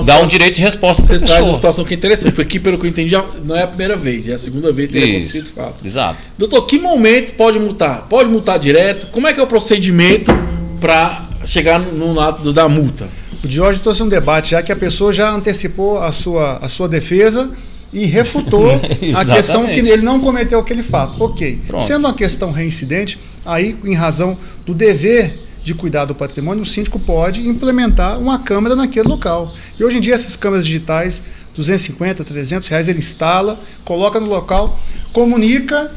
Dá um direito de resposta para a pessoa. Traz uma situação que é interessante, porque pelo que eu entendi, já não é a primeira vez, é a segunda vez que tem acontecido o fato. Exato. Doutor, que momento pode multar? Pode multar direto? Como é que é o procedimento para chegar no ato da multa? O Jorge trouxe um debate, já que a pessoa já antecipou a sua defesa e refutou a questão que ele não cometeu aquele fato. Ok. Pronto. Sendo uma questão reincidente, aí, em razão do dever de cuidar do patrimônio, o síndico pode implementar uma câmera naquele local. E hoje em dia, essas câmeras digitais, R$250, R$300, ele instala, coloca no local, comunica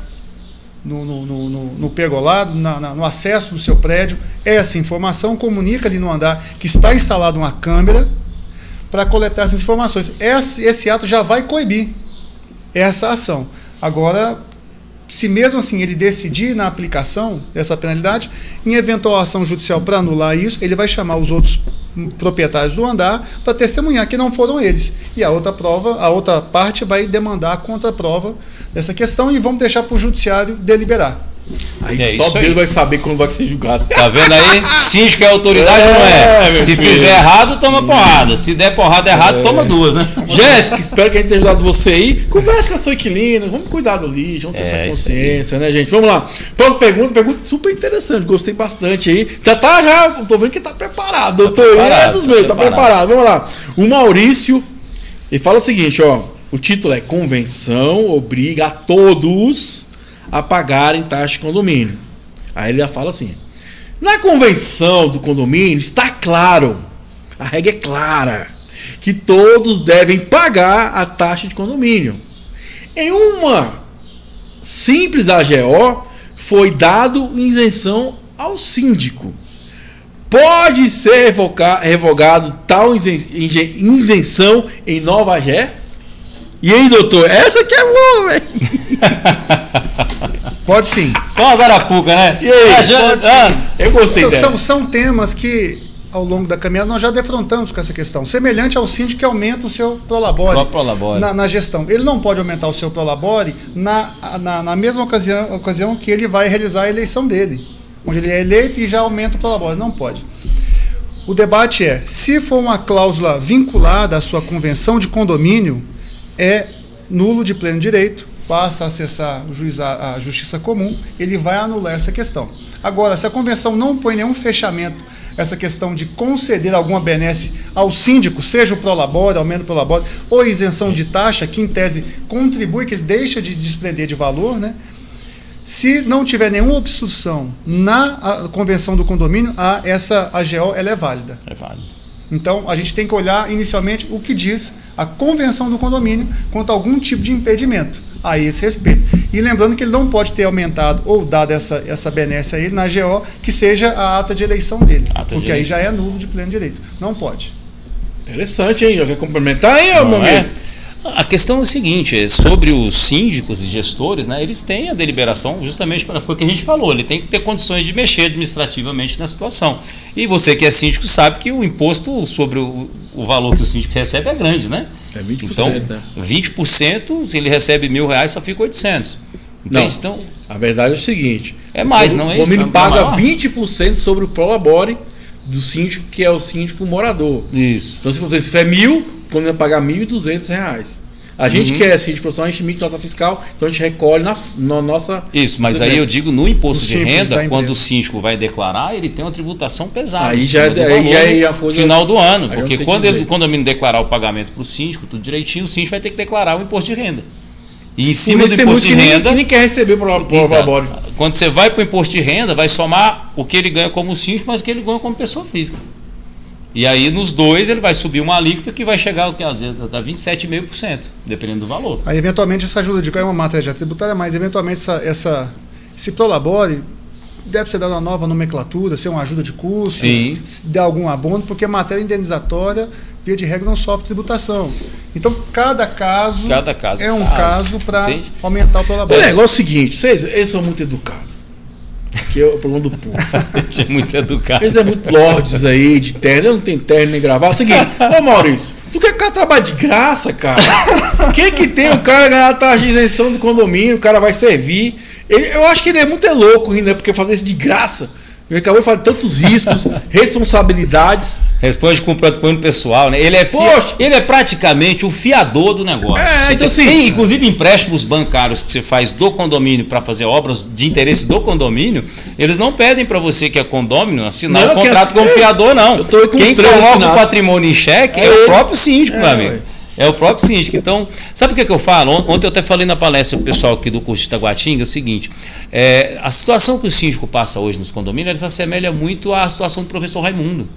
no pergolado, no acesso do seu prédio, essa informação, comunica ali no andar que está instalada uma câmera para coletar essas informações. Esse ato já vai coibir essa ação. Agora, se mesmo assim ele decidir na aplicação dessa penalidade, em eventual ação judicial para anular isso, ele vai chamar os outros proprietários do andar para testemunhar que não foram eles. E a outra parte vai demandar a contraprova dessa questão e vamos deixar para o judiciário deliberar. Aí só Deus vai saber quando vai ser julgado. Tá vendo aí? Síndico é autoridade ou não é? Se fizer errado, toma porrada. Se der porrada errado, toma duas, né? Jéssica, espero que a gente tenha ajudado você aí. Converse com a sua inquilina, vamos cuidar do lixo, vamos ter essa consciência, né, gente? Vamos lá. Próxima pergunta super interessante, gostei bastante aí. Já, tô vendo que tá preparado. Doutor, é dos meus, tá preparado. Vamos lá. O Maurício, ele fala o seguinte, ó. O título é Convenção obriga a todos a pagarem taxa de condomínio. Aí ele já fala assim: na convenção do condomínio está claro, a regra é clara, que todos devem pagar a taxa de condomínio. Em uma simples AGO foi dado isenção ao síndico. Pode ser revogado tal isenção em nova AGE? E aí, doutor? Essa que é boa, velho. Pode sim. Só as arapuca, né? E aí? Pode sim. Eu gostei dessa. São temas que, ao longo da caminhada, nós já defrontamos com essa questão. Semelhante ao síndico que aumenta o seu prolabore na gestão. Ele não pode aumentar o seu prolabore na mesma ocasião que ele vai realizar a eleição dele, onde ele é eleito e já aumenta o prolabore. Não pode. O debate é, se for uma cláusula vinculada à sua convenção de condomínio, é nulo de pleno direito, passa a acessar a justiça comum, ele vai anular essa questão. Agora, se a convenção não põe nenhum fechamento, essa questão de conceder alguma benesse ao síndico, seja o prolabore, aumento do prolabore, ou isenção de taxa, que em tese contribui, que ele deixa de desprender de valor, né? Se não tiver nenhuma obstrução na convenção do condomínio, essa AGO ela é válida. É válida. Então, a gente tem que olhar inicialmente o que diz a convenção do condomínio quanto a algum tipo de impedimento a esse respeito. E lembrando que ele não pode ter aumentado ou dado essa benesse a ele na AGO que seja a ata de eleição dele, porque aí já é nulo de pleno direito. Não pode. Interessante, hein? Já quer complementar aí, meu amigo? A questão é o seguinte, sobre os síndicos e gestores, né, eles têm a deliberação justamente para o que a gente falou, ele tem que ter condições de mexer administrativamente na situação. E você que é síndico sabe que o imposto sobre o valor que o síndico recebe é grande, né? É 20%. Então, 20%, se ele recebe R$1.000, só fica 800. Entende? Não, então, a verdade é o seguinte, é mais, não é isso? O condomínio paga 20% sobre o prolabore do síndico, que é o síndico morador. Isso. Então, se você tiver 1.000, quando vai pagar R$1.200. A gente que é síndico profissional, a gente emite nota fiscal, então a gente recolhe na nossa... Isso, mas aí eu digo no imposto de renda, quando o síndico vai declarar, ele tem uma tributação pesada. Aí já é no final do ano, porque quando o condomínio declarar o pagamento para o síndico, tudo direitinho, o síndico vai ter que declarar o imposto de renda. E em cima do imposto de renda... nem quer receber o prolabore. Quando você vai para o imposto de renda, vai somar o que ele ganha como síndico, mas o que ele ganha como pessoa física. E aí, nos dois, ele vai subir uma alíquota que vai chegar a 27,5%, dependendo do valor. Aí, eventualmente, essa ajuda de é uma matéria tributária, mas, eventualmente, esse prolabore deve ser dado uma nova nomenclatura, ser uma ajuda de custo, se der algum abono, porque a matéria indenizatória, via de regra, não sofre tributação. Então, cada caso é um caso para aumentar o prolabore. O negócio é o seguinte, eles são muito educados. Que é o problema do povo. É muito educado. Eles é muito lordes aí, de terno. Eu não tenho terno nem gravata. Seguinte, ô Maurício, tu quer que o cara trabalhe de graça, cara? Quem que tem o cara ganhar a taxa de isenção do condomínio, o cara vai servir. Eu acho que ele é muito louco ainda, porque fazer isso de graça. Ele acabou de falar de tantos riscos, responsabilidades. Responde com o patrimônio pessoal, né? Ele é praticamente o fiador do negócio. Então, tem, inclusive, empréstimos bancários que você faz do condomínio para fazer obras de interesse do condomínio, eles não pedem para você que é condômino assinar o contrato com o fiador, não. Quem coloca o patrimônio em xeque é o próprio síndico, meu amigo. É o próprio síndico. Então, sabe o que eu falo? Ontem eu até falei na palestra pro pessoal aqui do curso de Itaguatinga, é o seguinte, a situação que o síndico passa hoje nos condomínios, ela se assemelha muito à situação do professor Raimundo.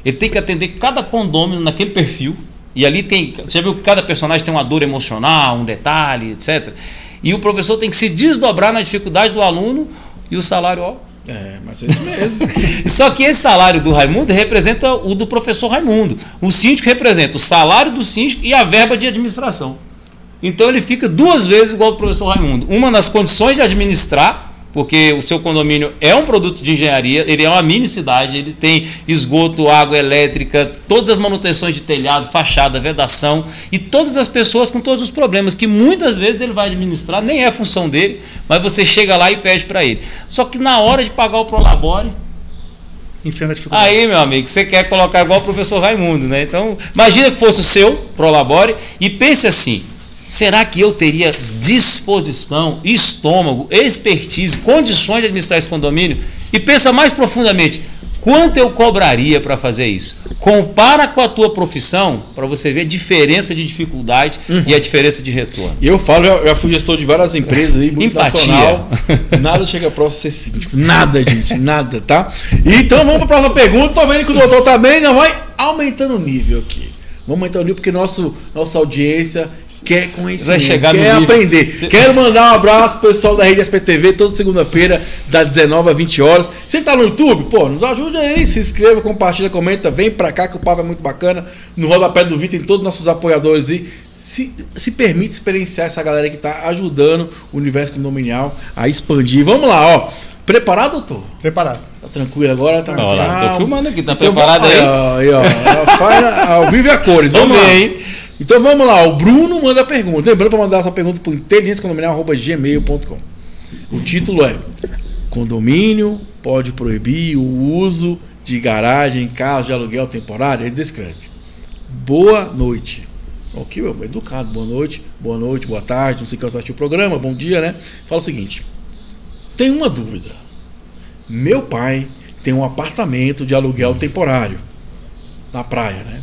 Ele tem que atender cada condômino naquele perfil, e ali tem, você viu que cada personagem tem uma dor emocional, um detalhe, etc. E o professor tem que se desdobrar na dificuldade do aluno e o salário, ó. Mas é isso mesmo. Só que esse salário do Raimundo representa o do professor Raimundo. O síndico representa o salário do síndico e a verba de administração. Então ele fica 2 vezes igual ao professor Raimundo. Uma nas condições de administrar, porque o seu condomínio é um produto de engenharia, ele é uma mini cidade, ele tem esgoto, água elétrica, todas as manutenções de telhado, fachada, vedação e todas as pessoas com todos os problemas que muitas vezes ele vai administrar, nem é função dele, mas você chega lá e pede para ele. Só que na hora de pagar o Prolabore, enfrenta a dificuldade. Aí, meu amigo, você quer colocar igual o professor Raimundo, né? Então, imagina que fosse o seu Prolabore e pense assim: será que eu teria disposição, estômago, expertise, condições de administrar esse condomínio? E pensa mais profundamente, quanto eu cobraria para fazer isso? Compara com a tua profissão para você ver a diferença de dificuldade e a diferença de retorno. E eu falo, já fui gestor de várias empresas aí, multinacional. Nada chega próximo de ser síndico. Nada, gente, nada, tá? Então vamos para a próxima pergunta. Tô vendo que o doutor também não vai aumentando o nível aqui. Vamos aumentar o nível porque nossa audiência quer conhecimento, quer aprender. Quero mandar um abraço pro pessoal da Rede SPTV, toda segunda-feira, das 19 às 20 horas. Você tá no YouTube? Pô, nos ajude aí, se inscreva, compartilha, comenta, vem pra cá que o papo é muito bacana. No rodapé do vídeo tem todos os nossos apoiadores aí. Se permite experienciar essa galera que tá ajudando o universo condominial a expandir. Vamos lá, ó. Preparado, doutor? Preparado. Tá tranquilo agora? Tá tô filmando aqui, tá então, preparado aí? Aí, ó. Faz ao vivo e a cores. Vamos lá. Hein? Então vamos lá, o Bruno manda a pergunta. Lembrando para mandar essa pergunta para o inteligenciacondominial@gmail.com. O título é: condomínio pode proibir o uso de garagem em caso de aluguel temporário? Ele descreve: boa noite. Ok, meu, educado, boa noite, boa tarde, não sei qual vai assistir o programa, bom dia, né? Fala o seguinte: tem uma dúvida. Meu pai tem um apartamento de aluguel temporário na praia, né?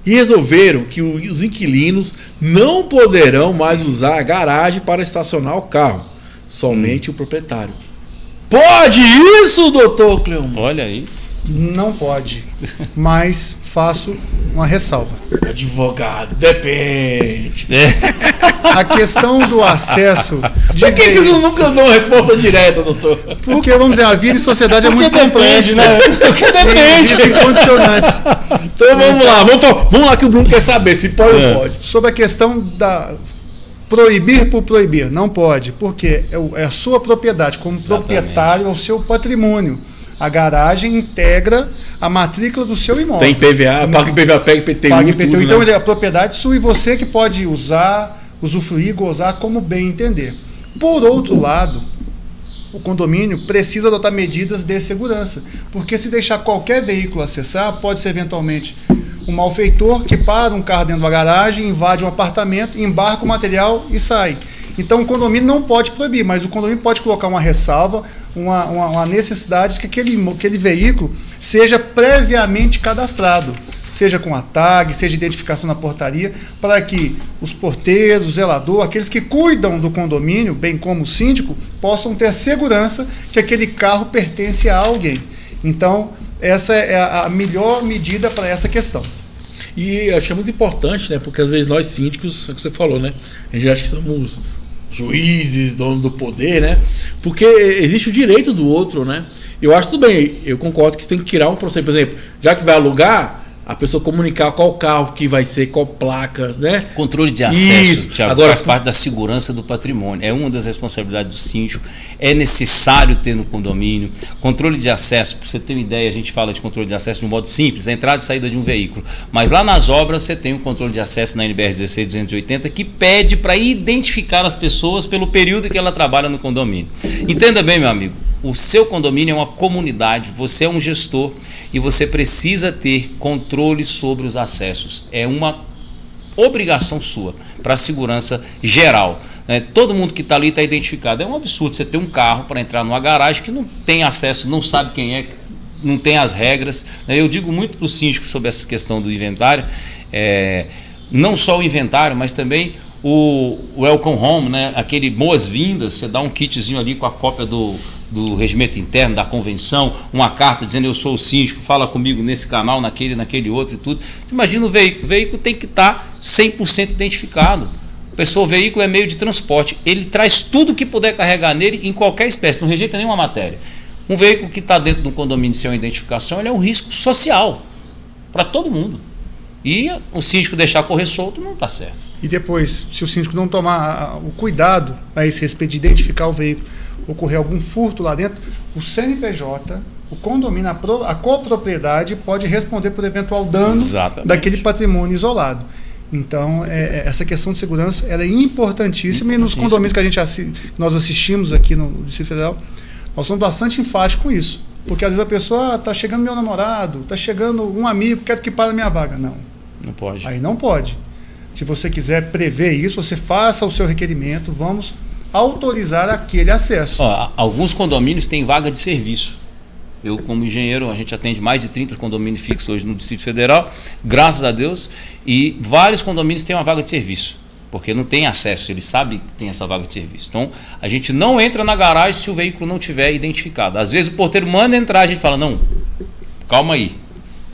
E resolveram que os inquilinos não poderão mais usar a garagem para estacionar o carro, somente o proprietário. Pode isso, doutor Cleomar? Olha aí. Não pode, mas faço uma ressalva. Advogado, depende. A questão do acesso... Por que vocês nunca dão uma resposta direta, doutor? Porque, vamos dizer, a vida em sociedade é muito complexa. Né? Porque depende. Existem condicionantes. Então vamos lá, vamos lá que o Bruno quer saber se pode ou não pode. Sobre a questão da... proibir por proibir, não pode, porque é a sua propriedade, como proprietário, é o seu patrimônio. A garagem integra a matrícula do seu imóvel. Tem PVA, paga IPVA, pega IPTU. Paga IPTU, tudo, então né? A propriedade sua e você que pode usar, usufruir, gozar como bem entender. Por outro lado, o condomínio precisa adotar medidas de segurança, porque se deixar qualquer veículo acessar, pode ser eventualmente um malfeitor que para um carro dentro da garagem, invade um apartamento, embarca o material e sai. Então o condomínio não pode proibir, mas o condomínio pode colocar uma ressalva, uma necessidade de que aquele veículo seja previamente cadastrado, seja com a tag, seja identificação na portaria, para que os porteiros, o zelador, aqueles que cuidam do condomínio, bem como o síndico, possam ter segurança que aquele carro pertence a alguém. Então, essa é a melhor medida para essa questão. E eu acho que é muito importante, né? Porque às vezes nós síndicos, é o que você falou, né? A gente acha que somos juízes, donos do poder, né? Porque existe o direito do outro, né? Eu acho tudo bem, eu concordo que tem que criar um processo, por exemplo, já que vai alugar, a pessoa comunicar qual carro que vai ser, qual placas, né? Controle de acesso, Thiago, agora faz parte da segurança do patrimônio. É uma das responsabilidades do síndico. É necessário ter no condomínio. Controle de acesso, para você ter uma ideia, a gente fala de controle de acesso de um modo simples, a entrada e saída de um veículo. Mas lá nas obras você tem um controle de acesso na NBR 16280 que pede para identificar as pessoas pelo período que ela trabalha no condomínio. Entenda bem, meu amigo. O seu condomínio é uma comunidade, você é um gestor e você precisa ter controle sobre os acessos. É uma obrigação sua para a segurança geral. Todo mundo que está ali está identificado. É um absurdo você ter um carro para entrar numa garagem que não tem acesso, não sabe quem é, não tem as regras. Eu digo muito para o síndico sobre essa questão do inventário, não só o inventário, mas também o Welcome Home, né? Aquele boas-vindas, você dá um kitzinho ali com a cópia do regimento interno, da convenção, uma carta dizendo eu sou o síndico, fala comigo nesse canal, naquele outro e tudo. Você imagina o veículo tem que estar 100% identificado. O veículo é meio de transporte. Ele traz tudo que puder carregar nele em qualquer espécie, não rejeita nenhuma matéria. Um veículo que está dentro de um condomínio sem uma identificação, ele é um risco social para todo mundo. E o síndico deixar correr solto não está certo. E depois, se o síndico não tomar o cuidado a esse respeito de identificar o veículo, ocorrer algum furto lá dentro, o CNPJ, o condomínio, a copropriedade pode responder por eventual dano Exatamente. Daquele patrimônio isolado. Então, essa questão de segurança ela é importantíssima e nos condomínios que nós assistimos aqui no Distrito Federal, nós somos bastante enfáticos com isso. Porque às vezes a pessoa está chegando meu namorado, está chegando um amigo, quer que pare a minha vaga. Não. Não pode. Aí não pode. Se você quiser prever isso, você faça o seu requerimento, vamos autorizar aquele acesso. Alguns condomínios têm vaga de serviço. Eu, como engenheiro, a gente atende mais de 30 condomínios fixos hoje no Distrito Federal, graças a Deus, e vários condomínios têm uma vaga de serviço, porque não tem acesso, eles sabem que tem essa vaga de serviço. Então, a gente não entra na garagem se o veículo não tiver identificado. Às vezes o porteiro manda entrar, a gente fala, não, calma aí,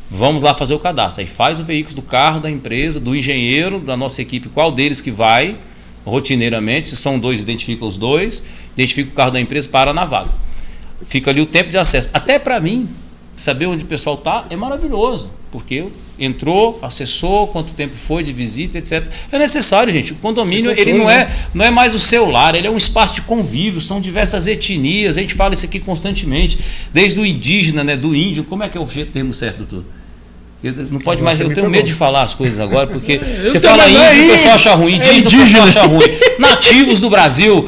vamos lá fazer o cadastro. Aí faz o veículo do carro, da empresa, do engenheiro, da nossa equipe, qual deles que vai, rotineiramente, se são dois, identifica os dois, identifica o carro da empresa, para na vaga. Fica ali o tempo de acesso. Até para mim, saber onde o pessoal está é maravilhoso, porque entrou, acessou, quanto tempo foi de visita, etc. É necessário, gente. O condomínio ele não é mais o seu lar, ele é um espaço de convívio, são diversas etnias, a gente fala isso aqui constantemente, desde o indígena, né, do índio. Como é que é o termo certo, doutor? Não pode mais, eu tenho medo de falar as coisas agora, porque você fala índio, o pessoal acha ruim, indígena, o pessoal acha ruim. Nativos do Brasil,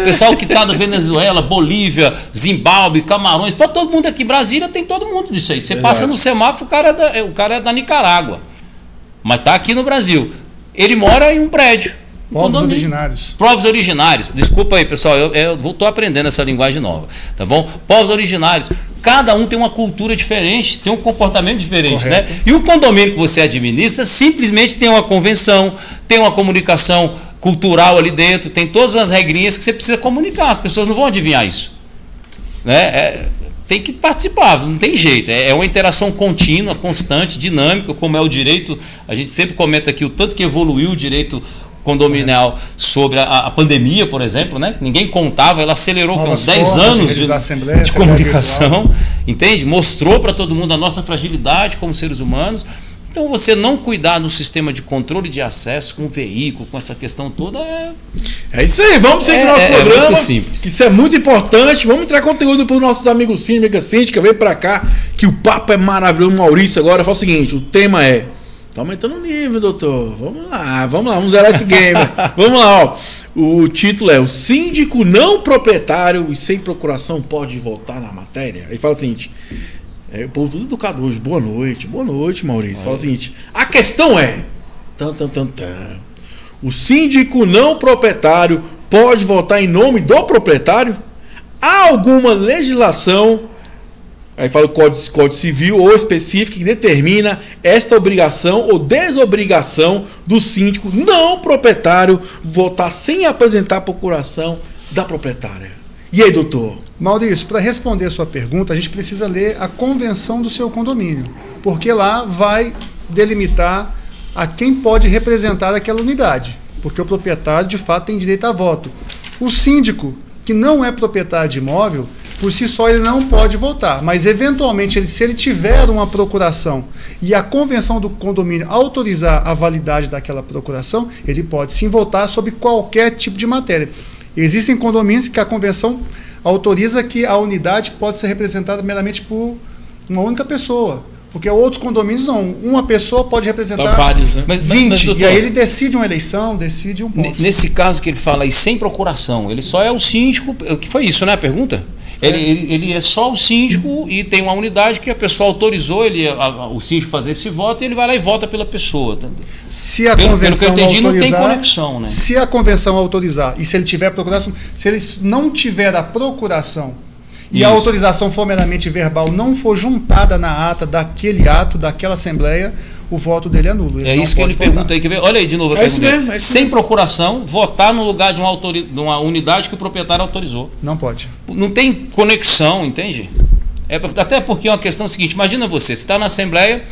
pessoal que está da Venezuela, Bolívia, Zimbábue, Camarões, todo mundo aqui, Brasília tem todo mundo disso aí. Você passa no semáforo, o cara é da Nicarágua, mas está aqui no Brasil. Ele mora em um prédio. Povos originários. Povos originários. Desculpa aí, pessoal, eu estou aprendendo essa linguagem nova, tá bom? Povos originários. Cada um tem uma cultura diferente, tem um comportamento diferente, né? E o condomínio que você administra simplesmente tem uma convenção, tem uma comunicação cultural ali dentro, tem todas as regrinhas que você precisa comunicar. As pessoas não vão adivinhar isso, né? Tem que participar, não tem jeito. É uma interação contínua, constante, dinâmica, como é o direito. A gente sempre comenta aqui o tanto que evoluiu o direito condominial sobre a pandemia, por exemplo, né? Ninguém contava, ela acelerou com uns 10 anos de comunicação, entende? Mostrou para todo mundo a nossa fragilidade como seres humanos. Então, você não cuidar do sistema de controle de acesso com o veículo, com essa questão toda É isso aí, vamos seguir o nosso programa, muito simples. Que isso é muito importante. Vamos entrar conteúdo para os nossos amigos síndica, vem para cá, que o papo é maravilhoso. Maurício agora fala o seguinte, o tema é... Tá aumentando o nível, doutor. Vamos lá, vamos zerar esse game. Vamos lá, ó. O título é: o síndico não proprietário e sem procuração pode votar na matéria. Aí fala o seguinte: o povo tudo educado hoje. Boa noite, Maurício. Fala o seguinte: a questão é: o síndico não proprietário pode votar em nome do proprietário? Há alguma legislação? Aí fala o Código Civil ou específico que determina esta obrigação ou desobrigação do síndico não proprietário votar sem apresentar a procuração da proprietária. E aí, doutor? Maurício, para responder a sua pergunta, a gente precisa ler a convenção do seu condomínio, porque lá vai delimitar a quem pode representar aquela unidade, porque o proprietário, de fato, tem direito a voto. O síndico, que não é proprietário de imóvel, por si só ele não pode votar, mas eventualmente se ele tiver uma procuração e a convenção do condomínio autorizar a validade daquela procuração, ele pode sim votar sobre qualquer tipo de matéria. Existem condomínios que a convenção autoriza que a unidade pode ser representada meramente por uma única pessoa, porque outros condomínios não, uma pessoa pode representar vários, né? 20, doutor, e aí ele decide uma eleição, decide um ponto. Nesse caso que ele fala aí, sem procuração, ele só é o síndico, que foi isso, né, a pergunta? Ele é só o síndico e tem uma unidade que a pessoa autorizou o síndico fazer esse voto e ele vai lá e vota pela pessoa. Se a convenção pelo que eu entendi, autorizar, não tem conexão, né? Se a convenção autorizar e se ele tiver procuração, se ele não tiver a procuração e a autorização for meramente verbal, não for juntada na ata daquele ato, daquela assembleia, o voto dele é nulo. É isso que ele pergunta aí. Quer ver? Olha aí de novo a pergunta dele. Sem procuração, votar no lugar de uma unidade que o proprietário autorizou. Não pode. Não tem conexão, entende? Até porque é uma questão seguinte, imagina você está na assembleia,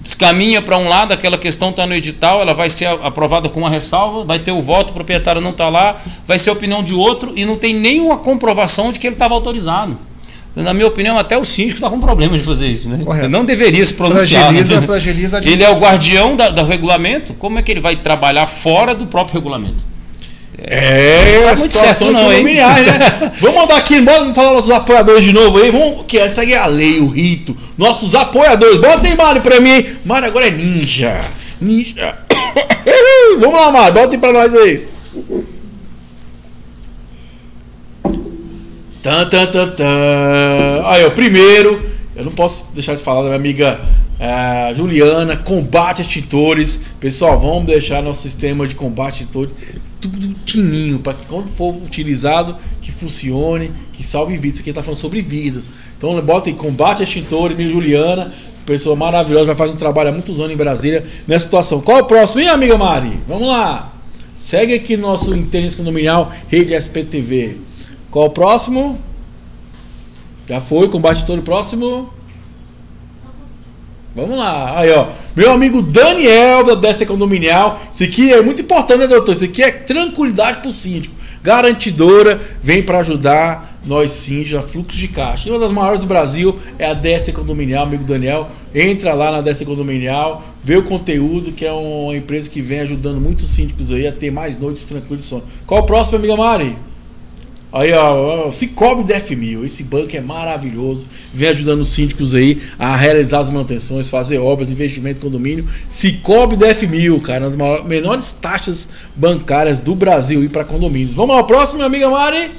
descaminha para um lado, aquela questão está no edital, ela vai ser aprovada com uma ressalva, vai ter o voto, o proprietário não está lá, vai ser a opinião de outro e não tem nenhuma comprovação de que ele estava autorizado. Na minha opinião, até o síndico está com problema de fazer isso, né? Ele não deveria se pronunciar. Fragiliza a ele é o guardião do regulamento, como é que ele vai trabalhar fora do próprio regulamento? As situações condominiais, né? Vamos mandar aqui, vamos falar nossos apoiadores de novo aí. Que essa aí é a lei, o rito. Nossos apoiadores. Bota aí, Mário, pra mim. Mário agora é ninja. Ninja. Vamos lá, Mário, bota aí pra nós aí. Aí, ó, primeiro, eu não posso deixar de falar da minha amiga Juliana, Combate Extintores. Pessoal, vamos deixar nosso sistema de combate extintores tudo tininho, para que quando for utilizado, que funcione, que salve vidas. Isso aqui tá falando sobre vidas. Então bota aí Combate Extintores, minha Juliana, pessoa maravilhosa, vai fazer um trabalho há muitos anos em Brasília nessa situação. Qual é o próximo, hein, amiga Mari? Vamos lá. Segue aqui no nosso Inteligência Condominial, Rede SPTV. Qual o próximo? Já foi, Combate todo próximo. Vamos lá. Aí, ó. Meu amigo Daniel da DC Condominial. Isso aqui é muito importante, né, doutor? Isso aqui é tranquilidade para o síndico. Garantidora, vem para ajudar nós síndicos a fluxo de caixa. E uma das maiores do Brasil é a DC Condominial, amigo Daniel. Entra lá na DC Condominial, vê o conteúdo, que é uma empresa que vem ajudando muitos síndicos aí a ter mais noites tranquilas de sono. Qual o próximo, amiga Mari? Aí, ó, Cicobi DF1000, esse banco é maravilhoso, vem ajudando os síndicos aí a realizar as manutenções, fazer obras, investimento em condomínio. Cicobi DF1000, cara, uma das menores taxas bancárias do Brasil e para condomínios. Vamos lá, o próximo, minha amiga Mari.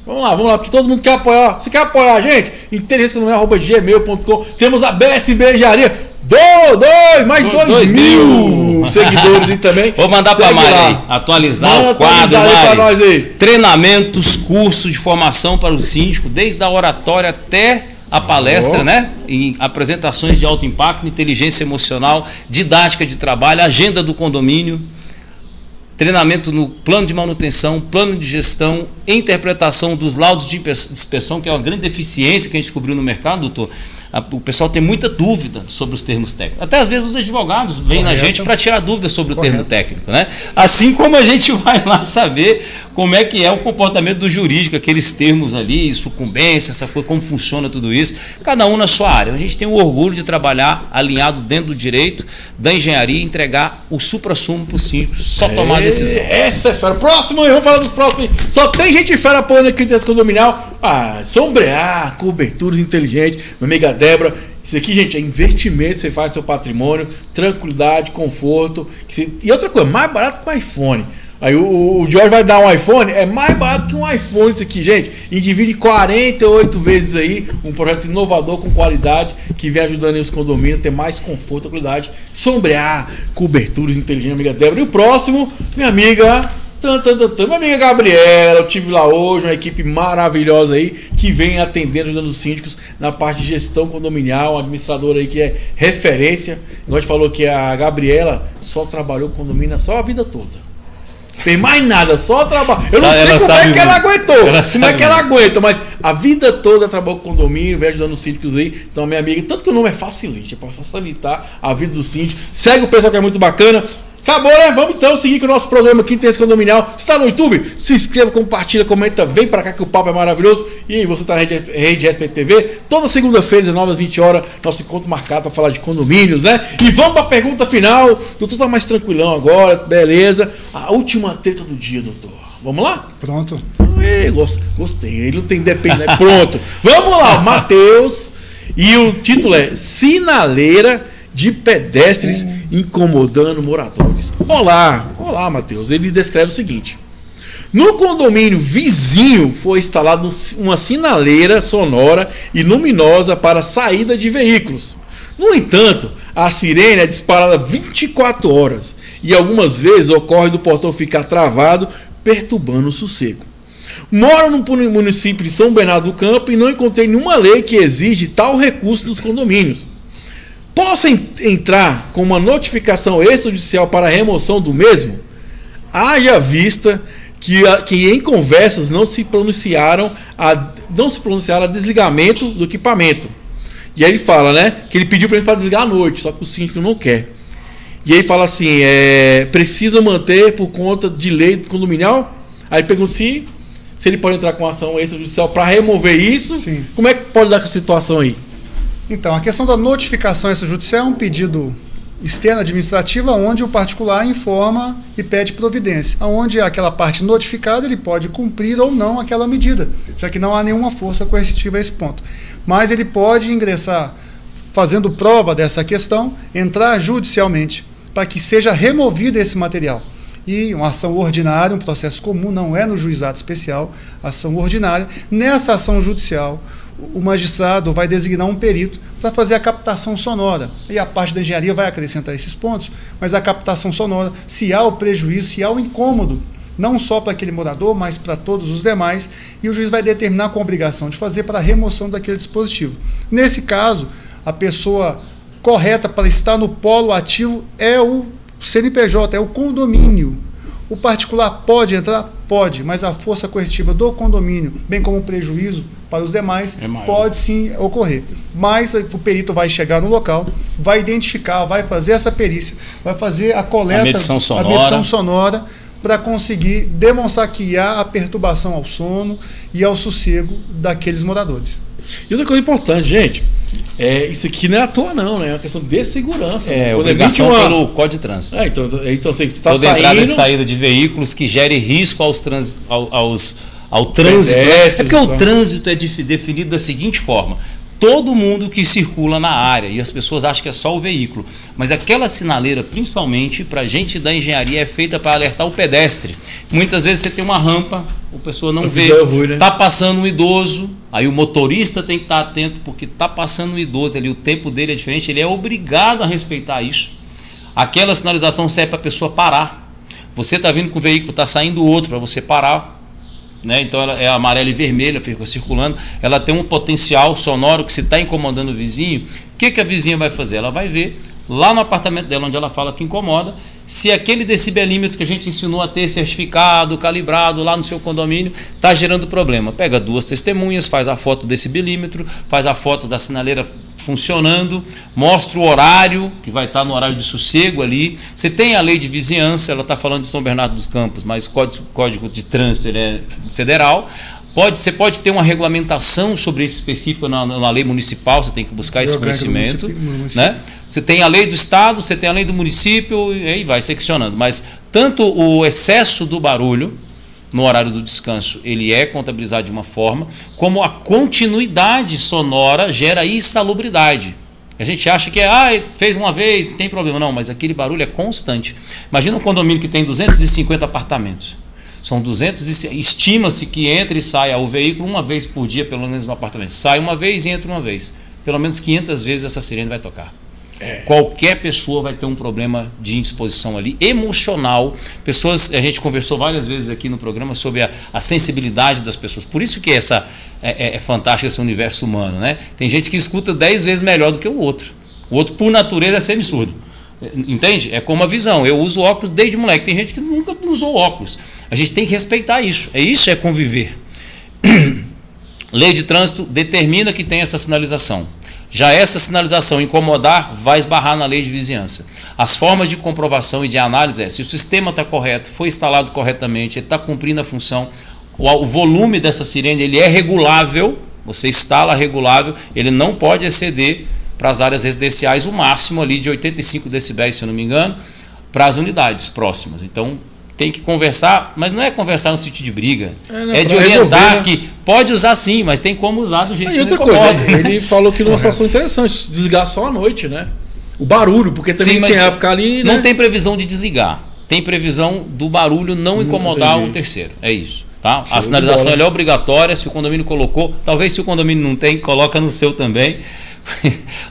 Vamos lá, porque todo mundo quer apoiar. Se quer apoiar a gente, inteligenciacondominial@gmail.com. Temos a BS Beijaria. Mais 2 mil seguidores aí também. Vou mandar para a Mari aí, atualizar o quadro, Mari. Nós aí. Treinamentos, cursos de formação para o síndico, desde a oratória até a palestra, né? Em apresentações de alto impacto, inteligência emocional, didática de trabalho, agenda do condomínio, treinamento no plano de manutenção, plano de gestão, interpretação dos laudos de inspeção, que é uma grande deficiência que a gente descobriu no mercado, doutor. O pessoal tem muita dúvida sobre os termos técnicos. Até às vezes os advogados vêm na gente para tirar dúvidas sobre o termo técnico, né? Assim como a gente vai lá saber como é que é o comportamento do jurídico, aqueles termos ali, sucumbência, essa coisa, como funciona tudo isso, cada um na sua área. A gente tem o orgulho de trabalhar alinhado dentro do direito, da engenharia, e entregar o suprassumo para o síndico, só tomar a decisão. Essa é fera. Próximo aí, vamos falar dos próximos. Só tem gente fera apoiando aqui no Condominial. Sombrear, coberturas inteligentes, minha amiga Débora. Isso aqui, gente, é investimento, você faz seu patrimônio, tranquilidade, conforto. E outra coisa, mais barato que um iPhone. Aí o Jorge vai dar um iPhone, é mais barato que um iPhone isso aqui, gente. E divide 48 vezes aí, um projeto inovador com qualidade, que vem ajudando os condomínios a ter mais conforto, tranquilidade. Sombrear, coberturas inteligentes, amiga Débora. E o próximo, minha amiga... Minha amiga Gabriela, eu tive lá hoje, uma equipe maravilhosa aí, que vem atendendo, ajudando os síndicos na parte de gestão condominial, uma administradora aí que é referência. Igual a gente falou que a Gabriela só trabalhou com condomínio só a vida toda. Tem mais nada, só trabalho. Eu não sei como é que ela aguentou, como é que ela aguenta, mas a vida toda trabalhou com condomínio, vem ajudando os síndicos aí. Então, minha amiga, tanto que o nome é Facilite, é para facilitar a vida dos síndicos. Segue o pessoal que é muito bacana. Acabou, né? Vamos então seguir com o nosso programa aqui, Inteligência Condominial. Você está no YouTube? Se inscreva, compartilha, comenta, vem pra cá que o papo é maravilhoso. E aí, você tá na Rede SPTV, toda segunda-feira, 19h20, nosso encontro marcado para falar de condomínios, né? E vamos pra pergunta final. Doutor tá mais tranquilão agora, beleza. A última treta do dia, doutor. Vamos lá? Pronto. Gostei, ele não tem dependência. Pronto. Vamos lá, Matheus. E o título é Sinaleira de pedestres incomodando moradores. Olá, Matheus. Ele descreve o seguinte: no condomínio vizinho foi instalada uma sinaleira sonora e luminosa para saída de veículos. No entanto, a sirene é disparada 24 horas e algumas vezes ocorre do portão ficar travado, perturbando o sossego. Moro no município de São Bernardo do Campo e não encontrei nenhuma lei que exige tal recurso dos condomínios. Posso entrar com uma notificação extrajudicial para a remoção do mesmo? Haja vista que em conversas não se pronunciaram a desligamento do equipamento, E aí ele fala, né, que ele pediu para desligar à noite, só que o síndico não quer. E aí fala assim, precisa manter por conta de lei condominial? Aí ele pergunta se ele pode entrar com ação extrajudicial para remover isso. Sim. Como é que pode dar essa situação aí? Então, a questão da notificação extrajudicial é um pedido externo administrativo onde o particular informa e pede providência. Onde aquela parte notificada ele pode cumprir ou não aquela medida, já que não há nenhuma força coercitiva a esse ponto. Mas ele pode ingressar fazendo prova dessa questão, entrar judicialmente para que seja removido esse material. E uma ação ordinária, um processo comum, não é no juizado especial, ação ordinária. Nessa ação judicial, o magistrado vai designar um perito para fazer a captação sonora. E a parte da engenharia vai acrescentar esses pontos, mas a captação sonora, se há o prejuízo, se há o incômodo, não só para aquele morador, mas para todos os demais, e o juiz vai determinar com a obrigação de fazer para a remoção daquele dispositivo. Nesse caso, a pessoa correta para estar no polo ativo é o CNPJ, é o condomínio. O particular pode entrar? Pode, mas a força coercitiva do condomínio, bem como o prejuízo para os demais, pode sim ocorrer. Mas o perito vai chegar no local, vai identificar, vai fazer essa perícia, vai fazer a coleta, a medição sonora para conseguir demonstrar que há a perturbação ao sono e ao sossego daqueles moradores. E outra coisa importante, gente, isso aqui não é à toa não, né? É uma questão de segurança. Obrigação pelo Código de Trânsito. Então você está toda saindo... entrada e saída de veículos que gere risco ao trânsito. É porque o trânsito é definido da seguinte forma: todo mundo que circula na área, e as pessoas acham que é só o veículo, mas aquela sinaleira, principalmente para a gente da engenharia, é feita para alertar o pedestre. Muitas vezes você tem uma rampa, a pessoa não vê, está passando um idoso, aí o motorista tem que estar atento, porque está passando um idoso ali, o tempo dele é diferente, ele é obrigado a respeitar isso. Aquela sinalização serve para a pessoa parar. Você está vindo com o veículo, está saindo outro, para você parar. Né? Então ela é amarela e vermelha, fica circulando. Ela tem um potencial sonoro que, se está incomodando o vizinho, o que a vizinha vai fazer? Ela vai ver lá no apartamento dela, onde ela fala que incomoda, se aquele decibelímetro que a gente ensinou a ter certificado, calibrado lá no seu condomínio, está gerando problema. Pega 2 testemunhas, faz a foto do decibelímetro, faz a foto da sinaleira funcionando, mostra o horário, que vai estar no horário de sossego ali. Você tem a lei de vizinhança, ela está falando de São Bernardo dos Campos, mas o Código de Trânsito ele é federal. Você pode ter uma regulamentação sobre isso específico na lei municipal, você tem que buscar esse conhecimento. Né? Você tem a lei do estado, você tem a lei do município, e aí vai seccionando. Mas tanto o excesso do barulho no horário do descanso, ele é contabilizado de uma forma, como a continuidade sonora gera insalubridade. A gente acha que fez uma vez, não tem problema. Não, mas aquele barulho é constante. Imagina um condomínio que tem 250 apartamentos. São 200, estima-se que entra e saia o veículo uma vez por dia, pelo menos no apartamento. Sai uma vez e entra uma vez. Pelo menos 500 vezes essa sirene vai tocar. Qualquer pessoa vai ter um problema de indisposição ali, emocional. A gente conversou várias vezes aqui no programa sobre a sensibilidade das pessoas. Por isso que é fantástico esse universo humano, né? Tem gente que escuta 10 vezes melhor do que o outro. O outro, por natureza, é semi-surdo. Entende? É como a visão. Eu uso óculos desde moleque. Tem gente que nunca usou óculos. A gente tem que respeitar isso. Isso é conviver. Lei de trânsito determina que tem essa sinalização. Já essa sinalização incomodar vai esbarrar na lei de vizinhança. As formas de comprovação e de análise se o sistema está correto, foi instalado corretamente, ele está cumprindo a função, o volume dessa sirene ele é regulável, você instala regulável, ele não pode exceder para as áreas residenciais o máximo ali de 85 decibéis, se eu não me engano, para as unidades próximas. Então tem que conversar, mas não é conversar no sentido de briga, é de orientar que pode usar sim, mas tem como usar do jeito que outra coisa, ele falou que numa situação interessante, desligar só à noite, né? O barulho, porque também se ela ficar ali, não né? tem previsão de desligar, tem previsão do barulho não incomodar o terceiro, é isso. Tá? A sinalização ela é obrigatória, se o condomínio colocou, talvez se o condomínio não tem, coloca no seu também,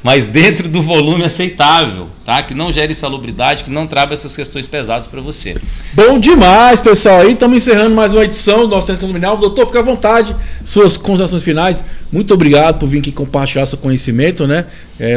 mas dentro do volume aceitável, tá? Que não gere insalubridade, que não traga essas questões pesadas para você. Bom demais, pessoal. Aí estamos encerrando mais uma edição do nosso Centro Condominial. Doutor, fica à vontade, suas considerações finais. Muito obrigado por vir aqui compartilhar seu conhecimento, né?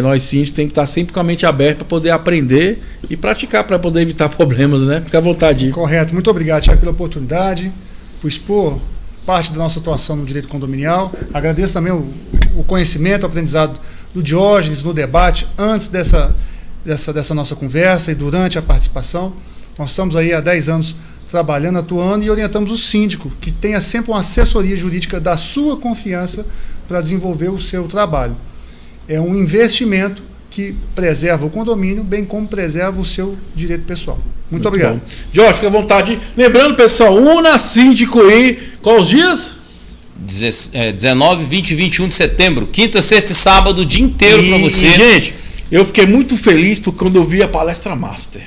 Nós sim tem que estar sempre com a mente aberta para poder aprender e praticar para poder evitar problemas, né? Fica à vontade. Correto. Muito obrigado, Thiago, pela oportunidade, por expor parte da nossa atuação no direito condominial. Agradeço também o conhecimento, o aprendizado do Diógenes no debate, antes dessa nossa conversa e durante a participação. Nós estamos aí há 10 anos trabalhando, atuando e orientamos o síndico, que tenha sempre uma assessoria jurídica da sua confiança para desenvolver o seu trabalho. É um investimento que preserva o condomínio, bem como preserva o seu direito pessoal. Muito obrigado. Bom. Jorge, fica à vontade. Lembrando, pessoal, Una Síndico aí, quais os dias? 19, 20 e 21 de setembro. Quinta, sexta e sábado, o dia inteiro para você. Gente, eu fiquei muito feliz porque quando eu vi a palestra Master.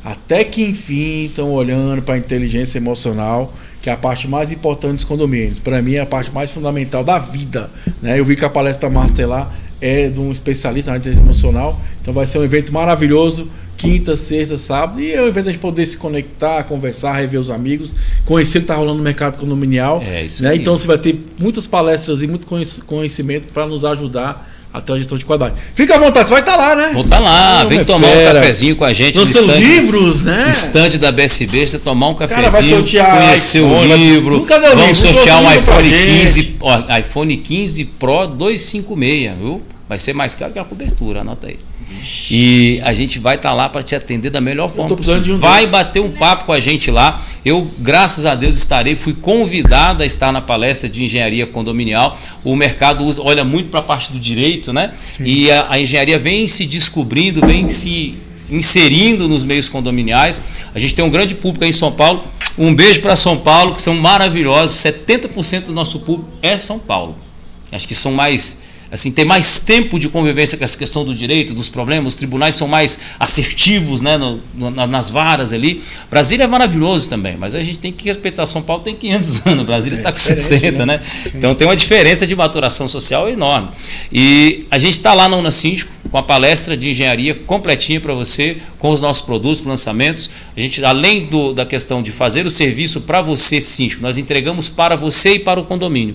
Até que enfim estão olhando para a inteligência emocional, que é a parte mais importante dos condomínios. Para mim é a parte mais fundamental da vida, né? Eu vi que a palestra Master lá é de um especialista na inteligência emocional. Então vai ser um evento maravilhoso, quinta, sexta, sábado. E é um evento a gente poder se conectar, conversar, rever os amigos, conhecer o que está rolando no mercado condominial. É isso, né? aí. Então você vai ter muitas palestras e muito conhecimento para nos ajudar até a gestão de qualidade. Fica à vontade, você vai estar lá, né? Vou estar lá, vem tomar um cafezinho com a gente. Lançando livros, né? Estande da BSB, você tomar um cafezinho, vai sortear conhecer o livro. Nunca deu vamos livro, sortear um iPhone 15, ó, iPhone 15 Pro 256, viu? Vai ser mais caro que a cobertura, anota aí. E a gente vai estar lá para te atender da melhor forma possível. Vai bater um papo com a gente lá. Eu, graças a Deus, fui convidado a estar na palestra de engenharia condominial. O mercado olha muito para a parte do direito, né? Sim. E a engenharia vem se descobrindo, vem se inserindo nos meios condominiais. A gente tem um grande público aí em São Paulo. Um beijo para São Paulo, que são maravilhosos. 70% do nosso público é São Paulo. Acho que são mais... Assim, tem mais tempo de convivência com essa questão do direito, dos problemas, os tribunais são mais assertivos, né, nas varas ali. Brasília é maravilhoso também, mas a gente tem que respeitar. São Paulo tem 500 anos, Brasília está com 60, né? Então tem uma diferença de maturação social enorme. E a gente está lá na Una Síndico com a palestra de engenharia completinha para você, com os nossos produtos, lançamentos. A gente, além da questão de fazer o serviço para você, síndico, nós entregamos para você e para o condomínio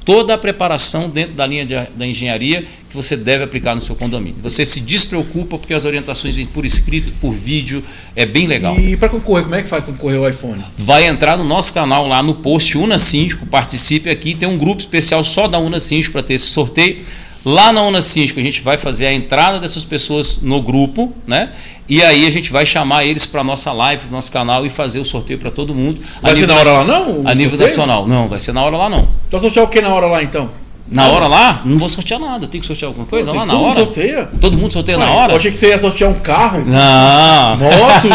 toda a preparação dentro da linha da engenharia que você deve aplicar no seu condomínio. Você se despreocupa porque as orientações vêm por escrito, por vídeo, é bem legal. E para concorrer, como é que faz para concorrer o iPhone? Vai entrar no nosso canal lá no post Una Síndico, participe aqui, tem um grupo especial só da Una Síndico para ter esse sorteio. Lá na Una Síndico a gente vai fazer a entrada dessas pessoas no grupo, né? E aí a gente vai chamar eles para a nossa live, nosso canal e fazer o sorteio para todo mundo. Vai ser na hora lá não? A nível nacional. Não, vai ser na hora lá não. Então sortear o que na hora lá então? Na hora lá? Não vou sortear nada. Tem que sortear alguma coisa lá na hora? Todo mundo sorteia? Todo mundo sorteia na hora? Eu achei que você ia sortear um carro. Não. Moto.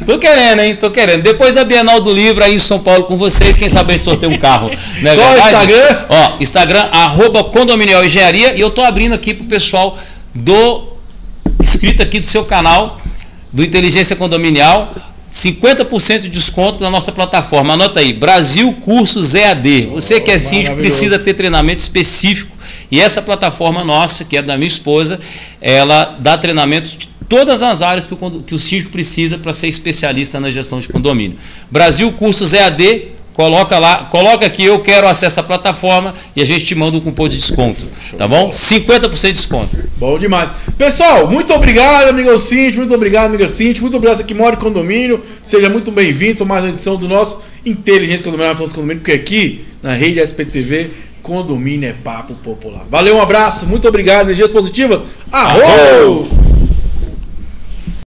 Tô querendo, hein? Tô querendo. Depois da Bienal do Livro aí em São Paulo com vocês, quem sabe a gente sorteia um carro. Não é qual verdade? Instagram? Ó, Instagram, @condominial engenharia. E eu tô abrindo aqui pro pessoal inscrito aqui do seu canal, do Inteligência Condominial, 50% de desconto na nossa plataforma. Anota aí, Brasil Cursos EAD. Você que é síndico precisa ter treinamento específico. E essa plataforma nossa, que é da minha esposa, ela dá treinamentos de todas as áreas que o síndico precisa para ser especialista na gestão de condomínio. Brasil Cursos EAD, coloca lá, coloca aqui, eu quero acesso à plataforma e a gente te manda um cupom de desconto, tá bom? 50% de desconto. Bom demais. Pessoal, muito obrigado, amigo síndico, muito obrigado, amiga síndico, muito obrigado a você que mora em condomínio, seja muito bem-vindo a mais uma edição do nosso Inteligência Condominial, porque aqui na rede SPTV, condomínio é papo popular. Valeu, um abraço, muito obrigado, energias positivas. Arro!